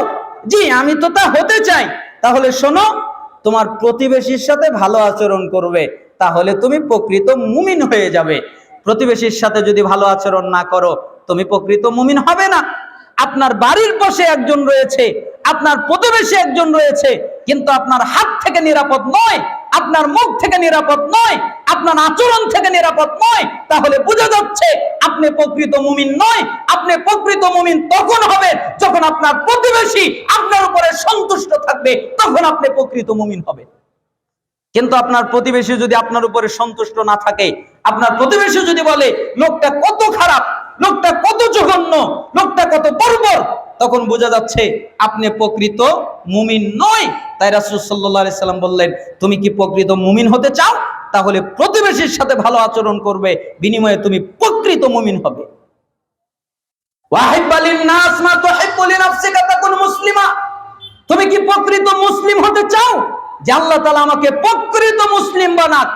জি, আমি তো তা হতে চাই। তাহলে শোনো, তোমার প্রতিবেশীর সাথে ভালো আচরণ করবে, তাহলে তুমি প্রকৃত মুমিন হয়ে যাবে। প্রতিবেশীর সাথে যদি ভালো আচরণ না করো, তুমি প্রকৃত মুমিন হবে না। আপনার বাড়ির পাশে একজন রয়েছে, আপনার প্রতিবেশী একজন রয়েছে, কিন্তু আপনার হাত থেকে নিরাপদ নয়, আপনার মুখ থেকে নিরাপদ নয়, আপনার আচরণ থেকে নিরাপদ নয়, তাহলে বোঝা যাচ্ছে আপনি প্রকৃত মুমিন নয়। আপনি প্রকৃত মুমিন তখন হবে যখন আপনার প্রতিবেশী আপনার উপরে সন্তুষ্ট থাকবে, তখন আপনি প্রকৃত মুমিন হবে। কিন্তু আপনার প্রতিবেশী যদি আপনার উপরে সন্তুষ্ট না থাকে, আপনার প্রতিবেশী যদি বলে লোকটা কত খারাপ, লোকটা কত জঘন্য, লোকটা কত বর্বর, তখন বোঝা যাচ্ছে আপনি প্রকৃত মুমিন নয়। তাই রাসূল সাল্লাল্লাহু আলাইহি সাল্লাম বললেন, তুমি কি প্রকৃত মুমিন হতে চাও? তাহলে প্রতিবেশীর সাথে ভালো আচরণ করবে, বিনিময়ে তুমি প্রকৃত মুমিন হবে। ওয়াহিব্বা লিন-নাস মা তুহিব্বু লিনাফসিকা তাকুন মুসলিমা। তুমি কি প্রকৃত মুসলিম হতে চাও? যে আল্লাহ তাআলা আমাকে প্রকৃত মুসলিম বানাক।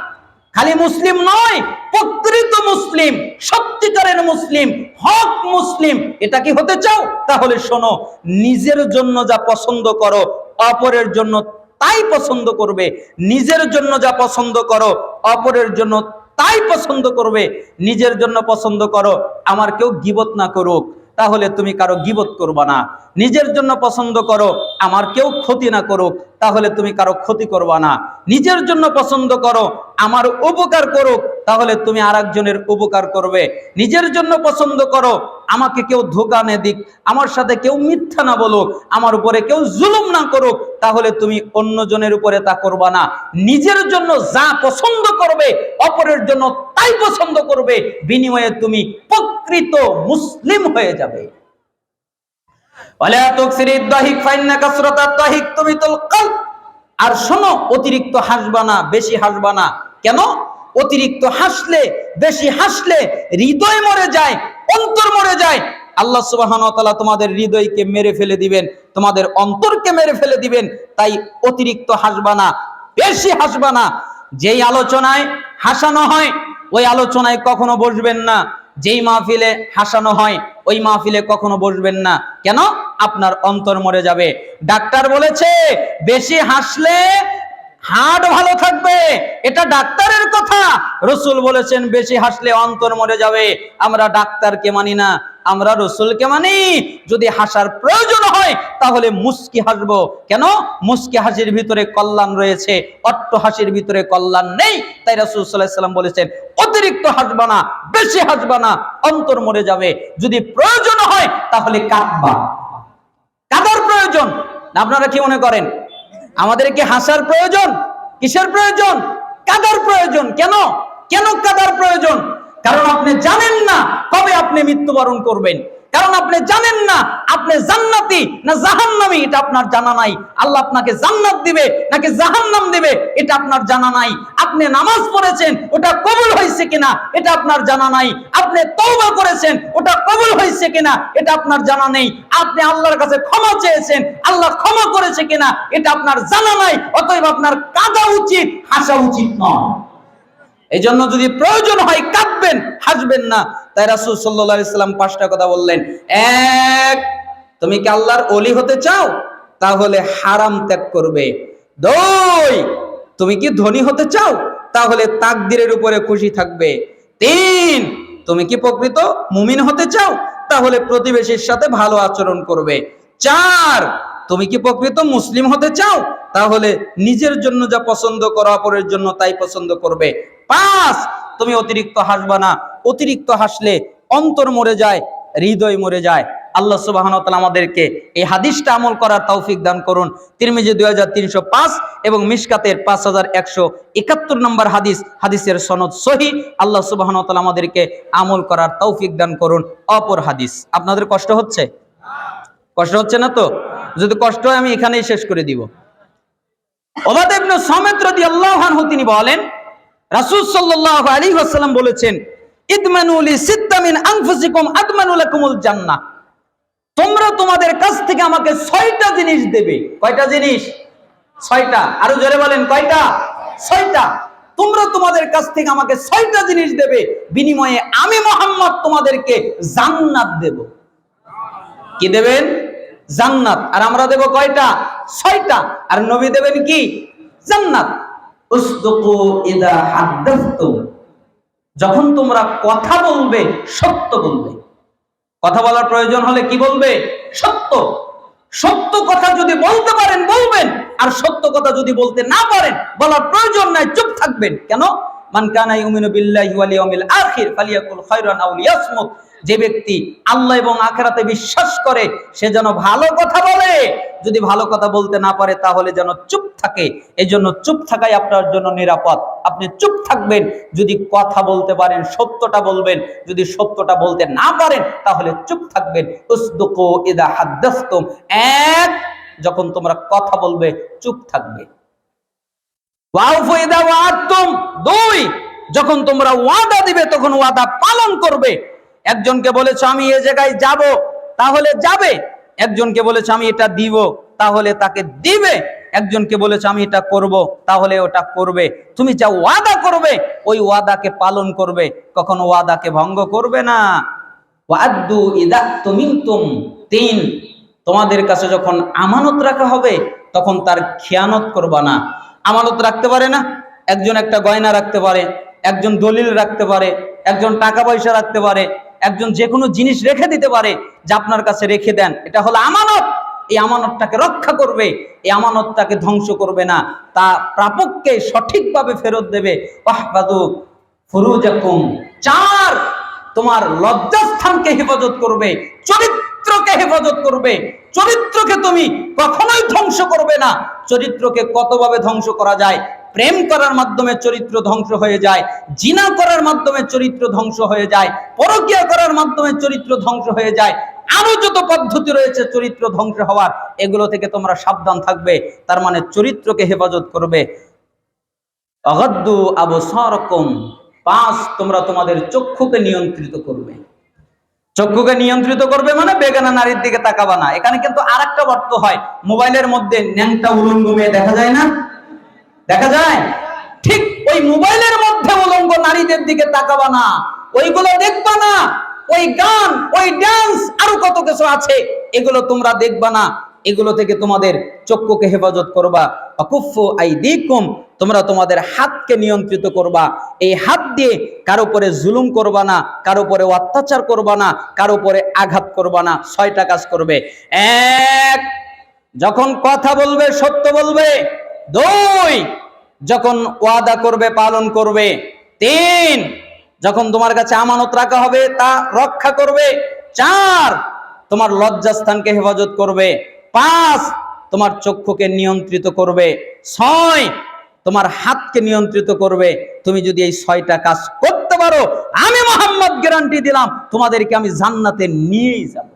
খালি মুসলিম নয়, প্রকৃত মুসলিম, সত্যিকারের মুসলিম, হক মুসলিম। এটা কি হতে চাও? তাহলে শোনো, নিজের জন্য যা পছন্দ করো অপরের জন্য তাই পছন্দ করবে। নিজের জন্য যা পছন্দ করো অপরের জন্য তাই পছন্দ করবে। নিজের জন্য পছন্দ করো আমার কেউ গীবত না করুক, তাহলে তুমি কারো গীবত করবা না। নিজের জন্য পছন্দ করো আমার কেউ ক্ষতি না করুক, তাহলে তুমি কারো ক্ষতি করবা না। নিজের জন্য পছন্দ করো আমার উপকার করুক, তাহলে তুমি আরেকজনের উপকার করবে। নিজের জন্য পছন্দ করো আমাকে কেউ ধোঁকা না দিক, আমার সাথে কেউ মিথ্যা না বলুক, আমার উপরে কেউ জুলুম না করুক, তাহলে তুমি অন্যজনের উপরে তা করবা না। নিজের জন্য যা পছন্দ করবে অপরের জন্য তাই পছন্দ করবে, বিনিময়ে তুমি প্রকৃত মুসলিম হয়ে যাবে। ওয়ালা তুকসিরিদ দাহিক ফাইন্না কাসরাতাত দাহিক তুমিতুল কলব। আর শোনো, অতিরিক্ত হাসবা না, বেশি হাসবা না। কেন? অতিরিক্ত হাসলে, বেশি হাসলে হৃদয় মরে যায়, অন্তর মরে যায়। আল্লাহ সুবহানাহু ওয়া তাআলা তোমাদের হৃদয়কে মেরে ফেলে দিবেন, তোমাদের অন্তরকে মেরে ফেলে দিবেন। তাই অতিরিক্ত হাসবা না, বেশি হাসবা না। যেই আলোচনায় হাসানো হয় ওই আলোচনায় কখনো বসবেন না। যেই মাহফিলে হাসানো হয় ওই মাহফিলে কখনো বসবেন না। কেন? আপনার অন্তর মরে যাবে। ডাক্তার বলেছে বেশি হাসলে হার্ট ভালো থাকবে, এটা ডাক্তারের কথা। রসুল বলেছেন বেশি হাসলে অন্তর মরে যাবে। আমরা ডাক্তারকে মানি না, আমরা রসুলকে মানি। যদি হাসার প্রয়োজন হয় তাহলে মুস্কি হাসবো। কেন? মুস্কি হাসির ভিতরে কল্যাণ রয়েছে, অট্ট হাসির ভিতরে কল্যাণ নেই। তাই রাসূল সাল্লাল্লাহু আলাইহি ওয়াসাল্লাম বলেছেন অতিরিক্ত হাসবা না, বেশি হাসবা না, অন্তর মরে যাবে। যদি প্রয়োজন হয় তাহলে কাঁদবা। কাঁদার প্রয়োজন না? আপনারা কি মনে করেন আমাদের কি হাসার প্রয়োজন? কিসের প্রয়োজন? কাঁদার প্রয়োজন। কেন? কেন কাঁদার প্রয়োজন? কারণ আপনি জানেন না কবে আপনি মৃত্যুবরণ করবেন। কারণ আপনি জানেন না আপনি জান্নাতি না জাহান্নামী, এটা আপনার জানা নাই। আল্লাহ আপনাকে জান্নাত দিবে নাকি জাহান্নাম দিবে এটা আপনার জানা নাই। আপনি নামাজ পড়েছেন ওটা কবুল হয়েছে কিনা এটা আপনার জানা নাই। আপনি তওবা করেছেন ওটা কবুল হয়েছে কিনা এটা আপনার জানা নেই। আপনি আল্লাহর কাছে ক্ষমা চেয়েছেন, আল্লাহ ক্ষমা করেছে কিনা এটা আপনার জানা নাই। অতএব আপনার কাঁদা উচিত, হাসা উচিত নয়। এই জন্য যদি প্রয়োজন হয় কাঁদবেন, হাসবেন না। তাই রাসূল সাল্লাল্লাহু আলাইহি সাল্লাম 5টা কথা বললেন। 1, তুমি কি আল্লাহর ওলি হতে চাও? তাহলে হারাম ত্যাগ করবে। 2, তুমি কি ধনী হতে চাও? তাহলে তাকদীরের উপরে খুশি থাকবে। 3, তুমি কি প্রকৃত মুমিন হতে চাও? তাহলে প্রতিবেশীর সাথে ভালো আচরণ করবে। 4, তুমি কি প্রকৃত মুসলিম হতে চাও? তাহলে নিজের জন্য যা পছন্দ করো অপরের জন্য তাই পছন্দ করবে। 5, তুমি অতিরিক্ত হাসবা না। অতিরিক্ত হাসলে অন্তর মরে যায়, হৃদয় মরে যায়। আল্লাহ সুবহানাহু ওয়া তাআলা আমাদেরকে এই হাদিসটা আমল করার তৌফিক দান করুন। তিরমিজি 2305 এবং মিশকাতের 5171 নম্বর হাদিস, হাদিসের সনদ সহিহ। আল্লাহ সুবহানাহু ওয়া তাআলা আমাদেরকে আমল করার তৌফিক দান করুন। অপর হাদিস। আপনাদের কষ্ট হচ্ছে? কষ্ট হচ্ছে না তো? যদি কষ্ট হয় আমি এখানেই শেষ করে দিব। উবাদা ইবনে সামিত রাদিয়াল্লাহু আনহু তিনি বলেন রাসূল সাল্লাল্লাহু আলাইহি ওয়াসাল্লাম বলেছেন ইদমানু লি সিত্তা মিন আনফুসিকুম আদমানু লাকুমুল জান্নাহ। তোমরা তোমাদের কাছ থেকে আমাকে 6টা জিনিস দেবে। কয়টা জিনিস? 6টা। আরো জোরে বলেন কয়টা? 6টা। তোমরা তোমাদের কাছ থেকে আমাকে 6টা জিনিস দেবে, বিনিময়ে আমি মুহাম্মদ তোমাদেরকে জান্নাত দেব। কি দেবেন? জান্নাত। আর আমরা দেব কয়টা? 6টা। আর নবী দেবেন কি? জান্নাত। উসদুকু ইদা হাদাসতুম, যখন তোমরা কথা বলবে সত্য বলবে। কথা বলার প্রয়োজন হলে কি বলবে? সত্য। সত্য কথা যদি বলতে পারেন বলবেন, আর সত্য কথা যদি বলতে না পারেন বলার প্রয়োজন নাই, চুপ থাকবেন। কেন? মান কানা ইউমিনু বিল্লাহি ওয়াল ইয়াউমিল আখির ফালিয়াকুল খায়রান আও লিয়াসমুত। যে ব্যক্তি আল্লাহ এবং আখিরাতে বিশ্বাস করে সে যেন ভালো কথা বলে, যদি ভালো কথা বলতে না পারে তাহলে যেন চুপ থাকে। এই জন্য চুপ থাকাই আপনার জন্য নিরাপদ। আপনি চুপ থাকবেন, যদি কথা বলতে পারেন সত্যটা বলবেন, যদি সত্যটা বলতে না পারেন তাহলে চুপ থাকবেন। উসদুকু ইদা হাদাসতুম, 1, যখন তোমরা কথা বলবে চুপ থাকবে। ওয়াউফু ইদা ওয়াআদতুম, 2, যখন তোমরা ওয়াদা দিবে তখন ওয়াদা পালন করবে। একজনকে বলেছো আমি এই জায়গায় যাব, তাহলে যাবে। একজনকে বলেছো আমি এটা দিব, তাহলে তাকে দিবে। একজনকে বলেছো আমি এটা করব, তাহলে ওটা করবে। তুমি যা ওয়াদা করবে ওই ওয়াদাকে পালন করবে, কখনো ওয়াদাকে ভঙ্গ করবে না। ওয়াদু ইদা তুমিনতুম, 3, তোমাদের কাছে যখন আমানত রাখা হবে তখন তার খেয়ানত করবা না। আমানত রাখতে পারে না? একজন একটা গয়না রাখতে পারে, একজন দলিল রাখতে পারে, একজন টাকা পয়সা রাখতে পারে, একজন যে কোনো জিনিস রেখে দিতে পারে যে আপনার কাছে রেখে দেন, এটা হলো আমানত। এই আমানতটাকে রক্ষা করবে, এই আমানতটাকে ধ্বংস করবে না, তা প্রাপককে সঠিকভাবে ফেরত দেবে। ওয়াহফাযু ফুরুজাকুম, 4, তোমার লজ্জাস্থানকে হেফাজত করবে, চরিত্রকে হেফাজত করবে। চরিত্রকে তুমি কখনোই ধ্বংস করবে না। চরিত্রকে কতভাবে ধ্বংস করা যায়? প্রেম করার মাধ্যমে চরিত্র ধ্বংস হয়ে যায়, জিনা করার মাধ্যমে চরিত্র ধ্বংস হয়ে যায়, পরকীয়া করার মাধ্যমে চরিত্র ধ্বংস হয়ে যায়। আরো যত পদ্ধতি রয়েছে চরিত্র ধ্বংস হওয়ার, এগুলো থেকে তোমরা সাবধান থাকবে। তার মানে চরিত্রকে হেফাজত করবে। আগাদ্দু আবসারাকুম, 5, তোমরা তোমাদের চক্ষুকে নিয়ন্ত্রিত করবে। চক্ষুকে নিয়ন্ত্রিত করবে মানে বেগানা নারীর দিকে তাকাবা না। এখানে কিন্তু আরেকটা অর্থ হয়, মোবাইলের মধ্যে ন্যাংটা উলঙ্গ মেয়ে দেখা যায় না? দেখা যায়? ঠিক ওই মোবাইলের মধ্যে উলঙ্গ নারীদের দিকে তাকাবা না। ওইগুলো দেখবা না, ওই গান, ওই ডান্স, আরো কত কিছু আছে, এগুলো তোমরা দেখবা না। এগুলো থেকে তোমাদের চক্ষুকে হেফাজত করবা। আকুফু আইদিকুম, তোমরা তোমাদের হাতকে নিয়ন্ত্রিত করবা। এই হাত দিয়ে কারো উপরে জুলুম করবা না, কারো উপরে অত্যাচার করবা না, কারো উপরে আঘাত করবা না। 6টা কাজ করবে। 1, যখন কথা বলবে সত্য বলবে। 2, যখন ওয়াদা করবে পালন করবে। 3, যখন তোমার কাছে আমানত রাখা হবে তা রক্ষা করবে। 4, তোমার লজ্জাস্থানকে হেফাজত করবে। 5, তোমার চক্ষুকে নিয়ন্ত্রিত করবে। 6, তোমার হাতকে নিয়ন্ত্রিত করবে। তুমি যদি এই 6টা কাজ করতে পারো, আমি মুহাম্মদ গ্যারান্টি দিলাম তোমাদেরকে আমি জান্নাতে নিয়েই যাব।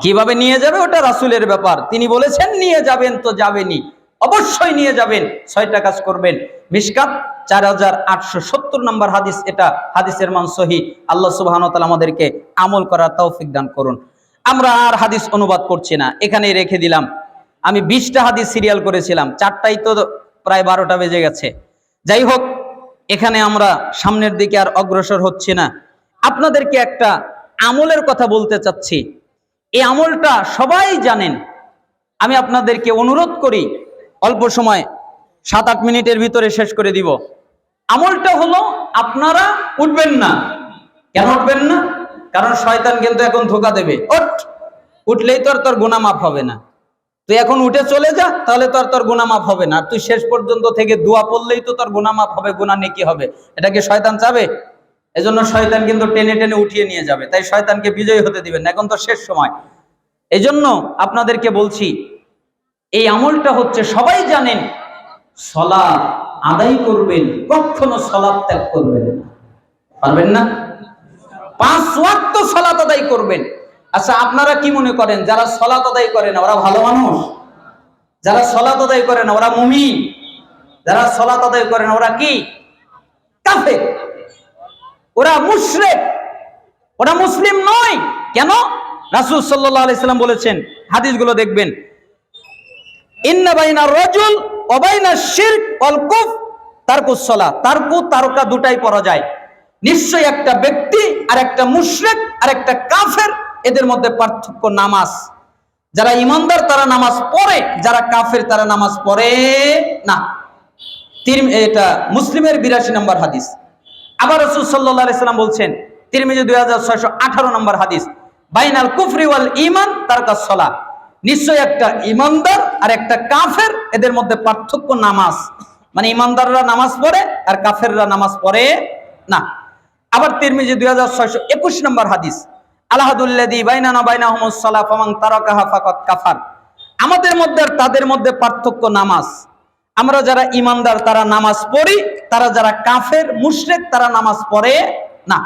কিভাবে নিয়ে যাবে ওটা রাসূলের ব্যাপার, তিনি বলেছেন নিয়ে যাবেন তো যাবেনই, অবশ্যই নিয়ে যাবেন। 6টা কাজ করবেন। মিশকাত 4870 নম্বর হাদিস, এটা হাদিসের মান সহিহ। আল্লাহ সুবহানাহু ওয়া তাআলা আমাদেরকে আমল করার তৌফিক দান করুন। আমরা আর হাদিস অনুবাদ করছি না, এখানেই রেখে দিলাম। আমি 20টা হাদিস সিরিয়াল করেছিলাম, 4টাই তো প্রায় 12টা বেজে গেছে। যাই হোক, এখানে আমরা সামনের দিকে আর অগ্রসর হচ্ছি না। আপনাদেরকে একটা আমলের কথা বলতে চাচ্ছি। এই আমলটা সবাই জানেন। আমি আপনাদেরকে অনুরোধ করি, অল্প সময় 7-8 মিনিটের ভিতরে শেষ করে দিব। আমলটা হলো, আপনারা উঠবেন না। কেন উঠবেন না? কারণ শয়তান কিন্তু এখন ধোঁকা দেবে। উঠলেই তো আর তোর গুনাহ মাফ হবে না। তুই এখন উঠে চলে যা, তাহলে তো আর তোর গুনাহ মাফ হবে না। তুই শেষ পর্যন্ত থেকে দোয়া পড়লেই তো তোর গুনাহ মাফ হবে, গুনাহ নেকি হবে। এটা কি শয়তান চাবে? এজন্য শয়তান কিন্তু টেনে টেনে উঠিয়ে নিয়ে যাবে। তাই শয়তানকে বিজয়ী হতে দিবেন না, এখন তো শেষ সময়। এজন্য আপনাদেরকে বলছি, এই আমলটা হচ্ছে, সবাই জানেন, সালাত আদায় করবেন, কখনো সালাত ত্যাগ করবেন না। পারবেন না? 5 ওয়াক্ত সালাত আদায় করবেন। আচ্ছা, আপনারা কি মনে করেন যারা সালাত আদায় করে না ওরা ভালো মানুষ? যারা সালাত আদায় করে না ওরা মুমিন? যারা সালাত আদায় করে না ওরা কি? কাফের, ওরা মুশরিক, ওরা মুসলিম নয়। কেন? রাসূল সাল্লাল্লাহু আলাইহি সাল্লাম বলেছেন, হাদিসগুলো দেখবেন, ইন্না বাইনার রাজুল ওয়া বাইনাশ শিরক ওয়াল কুফর তারকুস সালাত। তারকু তারকা দুটাই পড়া যায়। নিশ্চয়ই একটা ব্যক্তি আর একটা মুশরিক আর একটা কাফের, এদের মধ্যে পার্থক্য নামাজ। যারা ঈমানদার তারা নামাজ পড়ে, যারা কাফের তারা নামাজ পড়ে না। এটা মুসলিমের 82 নম্বর হাদিস। আবার রাসূল সাল্লাল্লাহু আলাইহি সাল্লাম বলছেন, তিরমিজি 2618 নম্বর হাদিস, বাইনাল কুফরি ওয়াল ঈমান তারকাস সালাত। নিশ্চয় একটা ঈমানদার আর একটা কাফের, এদের মধ্যে পার্থক্য নামাজ। মানে ঈমানদাররা নামাজ পড়ে আর কাফেররা নামাজ পড়ে না। আবার তিরমিজি 2621 নম্বর হাদিস, আলহাদুল্লাযী বাইনানা বাইনাহুমুস সালাহ ফামান তারাকাহা ফাকাদ কাফার। আমাদের মধ্যে আর তাদের মধ্যে পার্থক্য নামাজ। আমরা যারা ঈমানদার তারা নামাজ পড়ি, তারা যারা কাফের মুশরিক তারা নামাজ পড়ে না।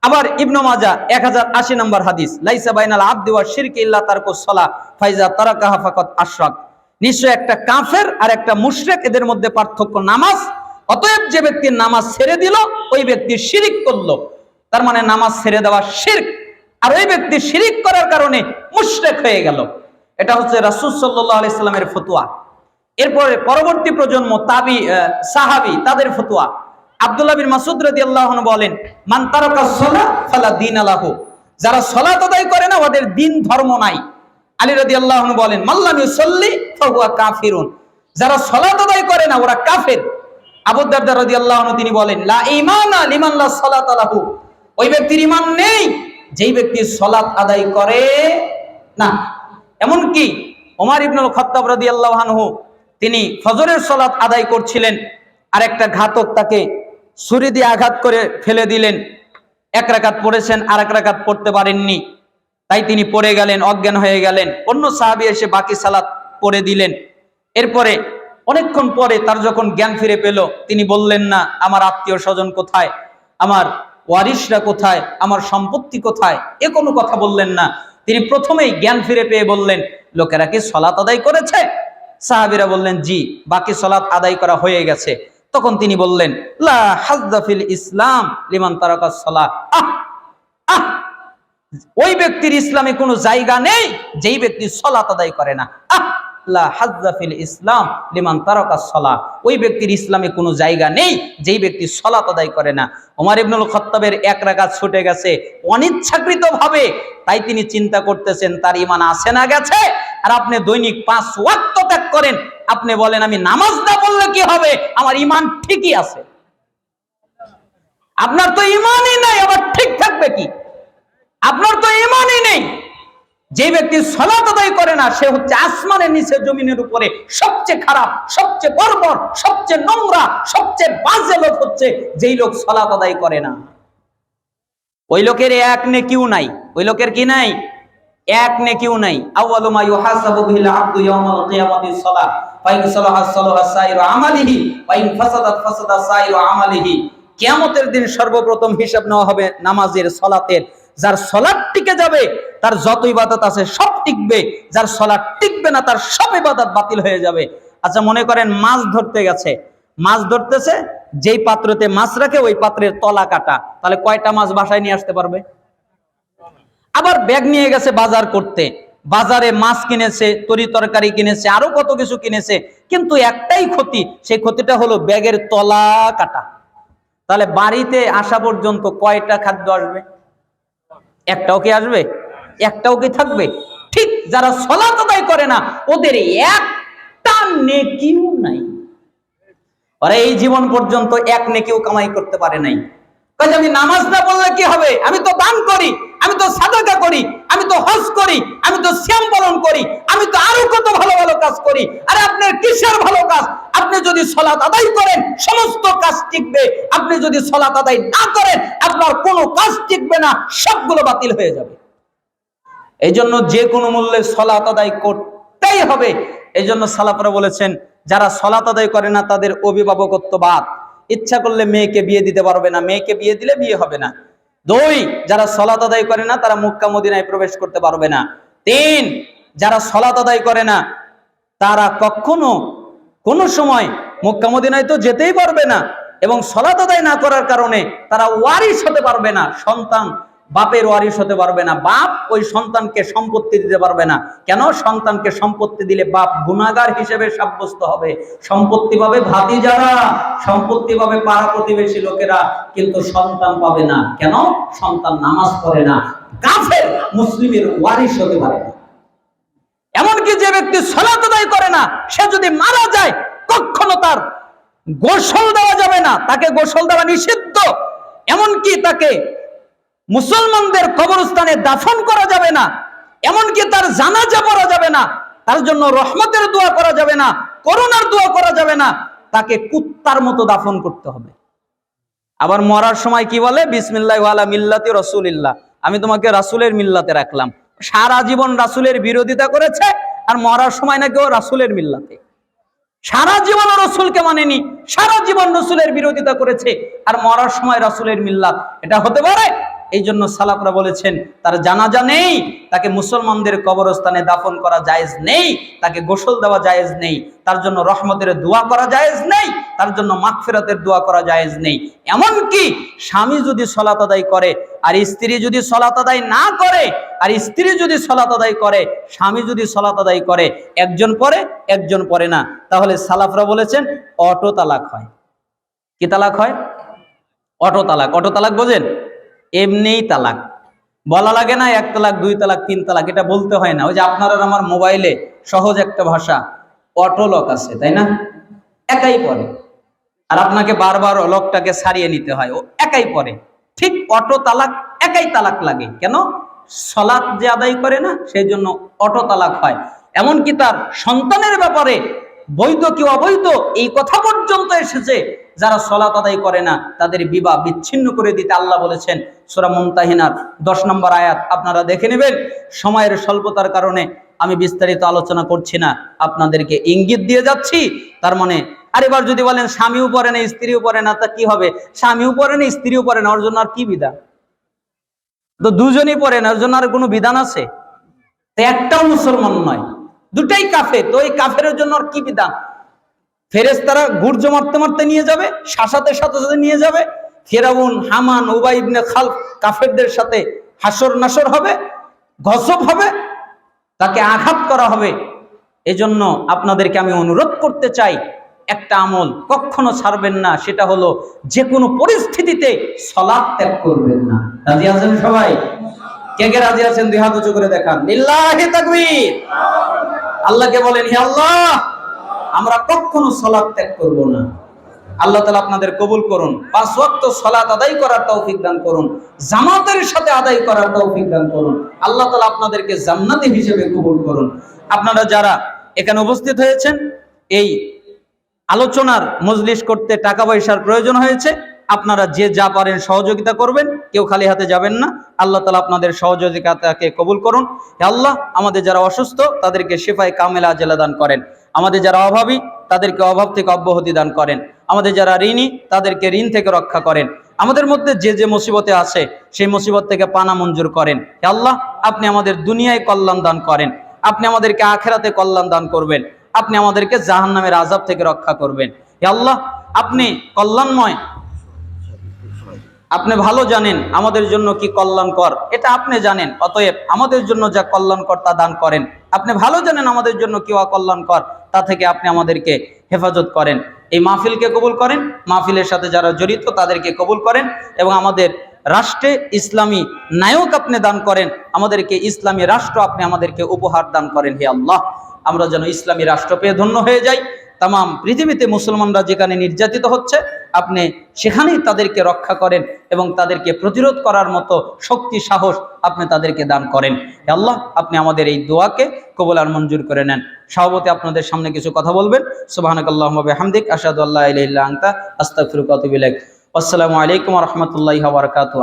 আবার ইবনে মাজাহ 1080 নম্বর হাদিস, লাইসা বাইনাল আবদি ওয়া শিরকি ইল্লা তারকুস সালাহ ফাইজা তারাকাহা ফাকাদ আশরাক। নিশ্চয় একটা কাফের আর একটা মুশরিক, এদের মধ্যে পার্থক্য নামাজ। অতএব যে ব্যক্তি নামাজ ছেড়ে দিল ওই ব্যক্তি শিরক করলো, তার মানে নামাজ ছেড়ে দেওয়া শিরক। আর ওই ব্যক্তি শিরক করার কারণে মুশরিক হয়ে গেল। এটা হচ্ছে রাসূল সাল্লাল্লাহু আলাইহি সাল্লামের ফতোয়া। এরপরে পরবর্তী প্রজন্ম সাহাবী তাদের ফতোয়া। আব্দুল্লাহ বিন মাসউদ রাদিয়াল্লাহু আনহু বলেন, মান তারাকাস সালাহ ফালা দীন লাহু। যারা সালাত আদায় করে না ওদের দিন ধর্ম নাই। আলী রাদিয়াল্লাহু আনহু বলেন, মাল্লাম ইউসাল্লি ফাহুয়া কাফিরুন। যারা সালাত আদায় করে না ওরা কাফের। আবু দারদা রাদিয়াল্লাহু আনহু তিনি বলেন, লা ঈমানা লিমান লা সালাতা লাহু। ওই ব্যক্তির ঈমান নেই যেই ব্যক্তি সালাত আদায় করে না। এমনকি ওমর ইবনুল খাত্তাব রাদিয়াল্লাহু আনহু তিনি ফজরের সালাত আদায় করছিলেন, আর একটা ঘাতক তাকে ছুরি দিয়ে আঘাত করে ফেলে দিলেন। 1 রাকাত পড়েছেন, আর 1 রাকাত পড়তে পারেননি, তাই তিনি পড়ে গেলেন, অজ্ঞান হয়ে গেলেন। অন্য সাহাবী এসে বাকি সালাত পড়ে দিলেন। এরপরে অনেকক্ষণ পরে তার যখন জ্ঞান ফিরে পেল, তিনি বললেন না আমার আত্মীয় স্বজন কোথায়, আমার ওয়ারিশরা কোথায়, আমার সম্পত্তি কোথায়, এ কোনো কথা বললেন না। তিনি প্রথমেই জ্ঞান ফিরে পেয়ে বললেন, লোকেরা কি সালাত আদায় করেছে? সাহাবীরা বললেন, জি, বাকি সালাত আদায় করা হয়ে গেছে। তখন তিনি বললেন, লা হাজ্জা ফিল ইসলাম লিমান তারাকাস সালাহ। ওই ব্যক্তির ইসলামে কোনো জায়গা নেই যেই ব্যক্তি সালাত আদায় করে না। লা হাজ্জা ফিল ইসলাম লিমান তারাকা সালাহ। ওই ব্যক্তির ইসলামে কোনো জায়গা নেই যেই ব্যক্তি সালাত আদায় করে না। ওমর ইবনুল খাত্তাবের এক রাকাত ছুটে গেছে অনিচ্ছাকৃতভাবে, তাই তিনি চিন্তা করতেছেন তার ঈমান আছে না গেছে। আর আপনি দৈনিক 5 ওয়াক্ত ত্যাগ করেন, আপনি বলেন আমি নামাজ না পড়লে কি হবে, আমার ঈমান ঠিকই আছে। আপনার তো ঈমানই নাই, আবার ঠিক থাকবে কি? আপনার তো ঈমানই নেই। যে ব্যক্তি সালাত আদায় করে না সে হচ্ছে আসমানের নিচে জমিনের উপরে সবচেয়ে খারাপ, সবচেয়ে বর্বর, সবচেয়ে নোংরা, সবচেয়ে বাজে লোক হচ্ছে যেই লোক সালাত আদায় করে না। ওই লোকের এক নেকিও নাই। ওই লোকের কি নাই? এক নেকিও নাই। আউয়ালু মা ইউহাসাবু বিল আবদু ইয়াউমাল কিয়ামাতিস সালাহ ফা ইন সালাহাস সালাহা সাইরু আমালিহি ওয়া ইন ফাসাদাত ফাসাদা সাইরু আমালিহি। কিয়ামতের দিন সর্বপ্রথম হিসাব নেওয়া হবে নামাজের, সালাতের। যার সালাত টিকে যাবে তার যত ইবাদত আছে সব টিকবে, যার সালাত টিকবে না তার সব ইবাদত বাতিল হয়ে যাবে। আচ্ছা মনে করেন মাছ ধরতে গেছে, মাছ ধরতেছে, যেই পাত্রতে মাছ রাখে ওই পাত্রের তলা কাটা, তাহলে কয়টা মাছ বাসায় নিয়ে আসতে পারবে? আবার ব্যাগ নিয়ে গেছে বাজার করতে, বাজারে মাছ কিনেছে, তরি তরকারি কিনেছে, আরো কত কিছু কিনেছে, কিন্তু একটাই ক্ষতি, সেই ক্ষতিটা হলো ব্যাগের তলা কাটা। তাহলে বাড়িতে আসা পর্যন্ত কয়টা খাদ্য আসবে? একটাও কি আসবে? একটাও কি থাকবে? ঠিক যারা সালাত আদায় করে না ওদের একটা নেকিও নাই। ওরা এই জীবন পর্যন্ত এক নেকিও কামাই করতে পারে নাই। কাজে আমি নামাজ না পড়লে কি হবে? আমি তো দান করি, আমি তো সাদাকা করি, আমি তো হজ করি, আমি তো সিয়াম পালন করি, আমি তো আরো কত ভালো ভালো কাজ করি। আরে আপনার কিসের ভালো কাজ? আপনি যদি সালাত আদায় করেন সমস্ত কাজ টিকবে, আপনি যদি সালাত আদায় না করেন আপনার কোনো কাজ টিকবে না, সবগুলো বাতিল হয়ে যাবে। এই জন্য যে কোনো মূল্যে সালাত আদায় করতেই হবে। এই জন্য সালাফরা বলেছেন যারা সালাত আদায় করে না তাদের অভিভাবকত্ব বাদ। ইচ্ছা করলে মেয়েকে বিয়ে দিতে পারবে না, মেয়েকে বিয়ে দিলে বিয়ে হবে না। 2, যারা সালাত আদায় করে না তারা মক্কা মদিনায় প্রবেশ করতে পারবে না। 3, যারা সালাত আদায় করে না তারা কখনো কোনো সময় মক্কা মদিনায় তো যেতেই পারবে না, এবং সালাত আদায় না করার কারণে তারা ওয়ারিস হতে পারবে না। সন্তান বাপের ওয়ারিস হতে পারবে না, বাপ ওই সন্তানকে সম্পত্তি দিতে পারবে না। কেন? সন্তানকে সম্পত্তি দিলে বাপ গুনাহগার হিসেবে সাব্যস্ত হবে। সম্পত্তি পাবে ভাতিজারা, সম্পত্তি পাবে পাড়া প্রতিবেশী লোকেরা, কিন্তু সন্তান পাবে না। কেন? সন্তান নামাজ পড়ে না, কাফের মুসলিমের ওয়ারিস হতে পারে না। এমনকি যে ব্যক্তি সালাত আদায় করে না সে যদি মারা যায় কখনো তার গোসল দেওয়া যাবে না, তাকে গোসল দেওয়া নিষিদ্ধ। এমনকি তাকে মুসলমানদের কবরস্থানে দাফন করা যাবে না, এমনকি তার জানাজা পড়া যাবে না, তার জন্য রহমতের দোয়া করা যাবে না, করুণার দোয়া করা যাবে না, তাকে কুত্তার মতো দাফন করতে হবে। আবার মরার সময় কি বলে? বিসমিল্লাহ ওয়ালা মিল্লাতি রাসূলিল্লাহ, আমি তোমাকে রাসূলের মিল্লাতে রাখলাম। সারা জীবন রাসূলের বিরোধিতা করেছে আর মরার সময় নাকি ও রাসূলের মিল্লাতে। সারা জীবন রাসূলকে মানেনি, সারা জীবন রাসূলের বিরোধিতা করেছে আর মরার সময় রাসূলের মিল্লাত। এটা হতে পারে? এই জন্য সালাফরা বলেছেন তার জানাজা নেই, তাকে মুসলমানদের কবরস্থানে দাফন করা জায়েজ নেই, তাকে গোসল দেওয়া জায়েজ নেই, তার জন্য রহমতের দোয়া করা জায়েজ নেই, তার জন্য মাগফিরাতের দোয়া করা জায়েজ নেই। এমনকি স্বামী যদি সালাত আদায় করে আর স্ত্রী যদি সালাত আদায় না করে, আর স্ত্রী যদি সালাত আদায় করে, স্বামী যদি সালাত আদায় করে, একজন পড়ে একজন পড়ে না, তাহলে সালাফরা বলেছেন অটো তালাক হয়। কি তালাক হয়? অটো তালাক। অটো তালাক বোঝেন? এমনিই তালাক, বলা লাগে না 1 তালাক 2 তালাক 3 তালাক, এটা বলতে হয় না। ওই যে আপনার আর আমার মোবাইলে সহজ একটা ভাষা অটো লক আছে, তাই না? একাই পড়ে, আর আপনাকে বারবার লকটাকে সারিয়ে নিতে হয়, ও একাই পড়ে। ঠিক অটো তালাক, একাই তালাক লাগে। কেন? সালাত যে আদায় করে না সেই জন্য অটো তালাক হয়। এমনকি তার সন্তানের ব্যাপারে বৈধ কি অবৈধ এই কথা পর্যন্ত এসেছে, যারা সালাত আদায় করে না তাদের বিবাহ বিচ্ছিন্ন করে দিতে আল্লাহ বলেছেন সূরা মুমতাহিনার 10 নম্বর আয়াত, আপনারা দেখে নেবেন। সময়ের স্বল্পতার কারণে আমি বিস্তারিত আলোচনা করছি না, আপনাদেরকে ইঙ্গিত দিয়ে যাচ্ছি। তার মানে আর এবার যদি বলেন স্বামীও পড়ে না স্ত্রীও পড়ে না, তা কি হবে? স্বামীও পড়ে না স্ত্রীও পড়ে না, ওর জন্য আর কি বিধান? তো দুজনই পড়ে না, ওর জন্য আর কোনো বিধান আছে? তো একটাও মুসলমান নয়, দুটাই কাফের, তো এই কাফেরের জন্য আর কি বিধান? ফেরেশতারা গুর্জ মারতে মারতে নিয়ে যাবে, শাসাতে সাথে সাথে নিয়ে যাবে। ফিরাউন, হামান, উবাই ইবনে খালফ কাফেরদের সাথে হাসর নাসর হবে, গজব হবে, তাকে আঘাত করা হবে। এজন্য আপনাদেরকে আমি অনুরোধ করতে চাই, একটা আমল কখনো ছাড়বেন না, সেটা হলো যে কোনো পরিস্থিতিতে সালাত ত্যাগ করবেন না। রাজি আছেন সবাই? কে কে রাজি আছেন দুই হাত উঁচু করে দেখান। লিল্লাহি তাকবীর। আল্লাহকে বলেন, হে আল্লাহ, আমরা কখনো সালাত ত্যাগ করব না। আল্লাহ তাআলা আপনাদের কবুল করুন, 5 ওয়াক্ত সালাত আদায় করার তৌফিক দান করুন, জামাতের সাথে আদায় করার তৌফিক দান করুন। আল্লাহ তাআলা আপনাদেরকে জান্নাতি হিসেবে কবুল করুন। আপনারা যারা এখানে উপস্থিত হয়েছেন, এই আলোচনার মজলিস করতে টাকা পয়সার প্রয়োজন হয়েছে, আপনারা যে যা পারেন সহযোগিতা করবেন, কেউ খালি হাতে যাবেন না। আল্লাহ তাআলা আপনাদের সহযোগিতাকে কবুল করুন। হে আল্লাহ, আমাদের যারা অসুস্থ তাদেরকে শিফায়ে কামেলা আজেলা দান করেন, আমাদের যারা অভাবী তাদেরকে অভাব থেকে অব্যাহতি দান করেন, আমাদের যারা ঋণী তাদেরকে ঋণ থেকে রক্ষা করেন, আমাদের মধ্যে যে যে মুসিবতে আছে সেই মুসিবত থেকে পানা মঞ্জুর করেন। হে আল্লাহ, আপনি আমাদের দুনিয়ায় কল্যাণ দান করেন, আপনি আমাদেরকে আখিরাতে কল্যাণ দান করবেন, আপনি আমাদেরকে জাহান্নামের আযাব থেকে রক্ষা করবেন। হে আল্লাহ, আপনি কল্যাণময়, আপনি ভালো জানেন আমাদের জন্য কি কল্যাণকর, এটা আপনি জানেন। অতএব আমাদের জন্য যা কল্যাণকর তা দান করেন। আপনি ভালো জানেন আমাদের জন্য কি অকল্যাণকর, তা থেকে আপনি আমাদেরকে হেফাজত করেন। এই মাহফিলকে কবুল করেন, মাহফিলের সাথে যারা জড়িত তাদেরকে কবুল করেন, এবং আমাদের রাষ্ট্রে ইসলামী নায়ক আপনি দান করেন, আমাদেরকে ইসলামী রাষ্ট্র আপনি আমাদেরকে উপহার দান করেন। হে আল্লাহ, আমরা যেন ইসলামী রাষ্ট্র পেয়ে ধন্য হয়ে যাই। তামাম পৃথিবীতে মুসলমানরা যেখানে নির্যাতিত হচ্ছে, আপনি সেখানেই তাদেরকে রক্ষা করেন এবং তাদেরকে প্রতিরোধ করার মতো শক্তি সাহস আপনি তাদেরকে দান করেন। হে আল্লাহ, আপনি আমাদের এই দোয়াকে কবুল আর মঞ্জুর করে নেন। সভাপতি আপনাদের সামনে কিছু কথা বলবেন। সুবহানাকাল্লাহুম্মা ওয়া বিহামদিক, আশহাদু আল্লা ইলাহা ইল্লা আনতা, আস্তাগফিরুকা ওয়া আতুবু ইলাইক। আসসালামু আলাইকুম ওয়া রাহমাতুল্লাহি ওয়া বারাকাতুহু।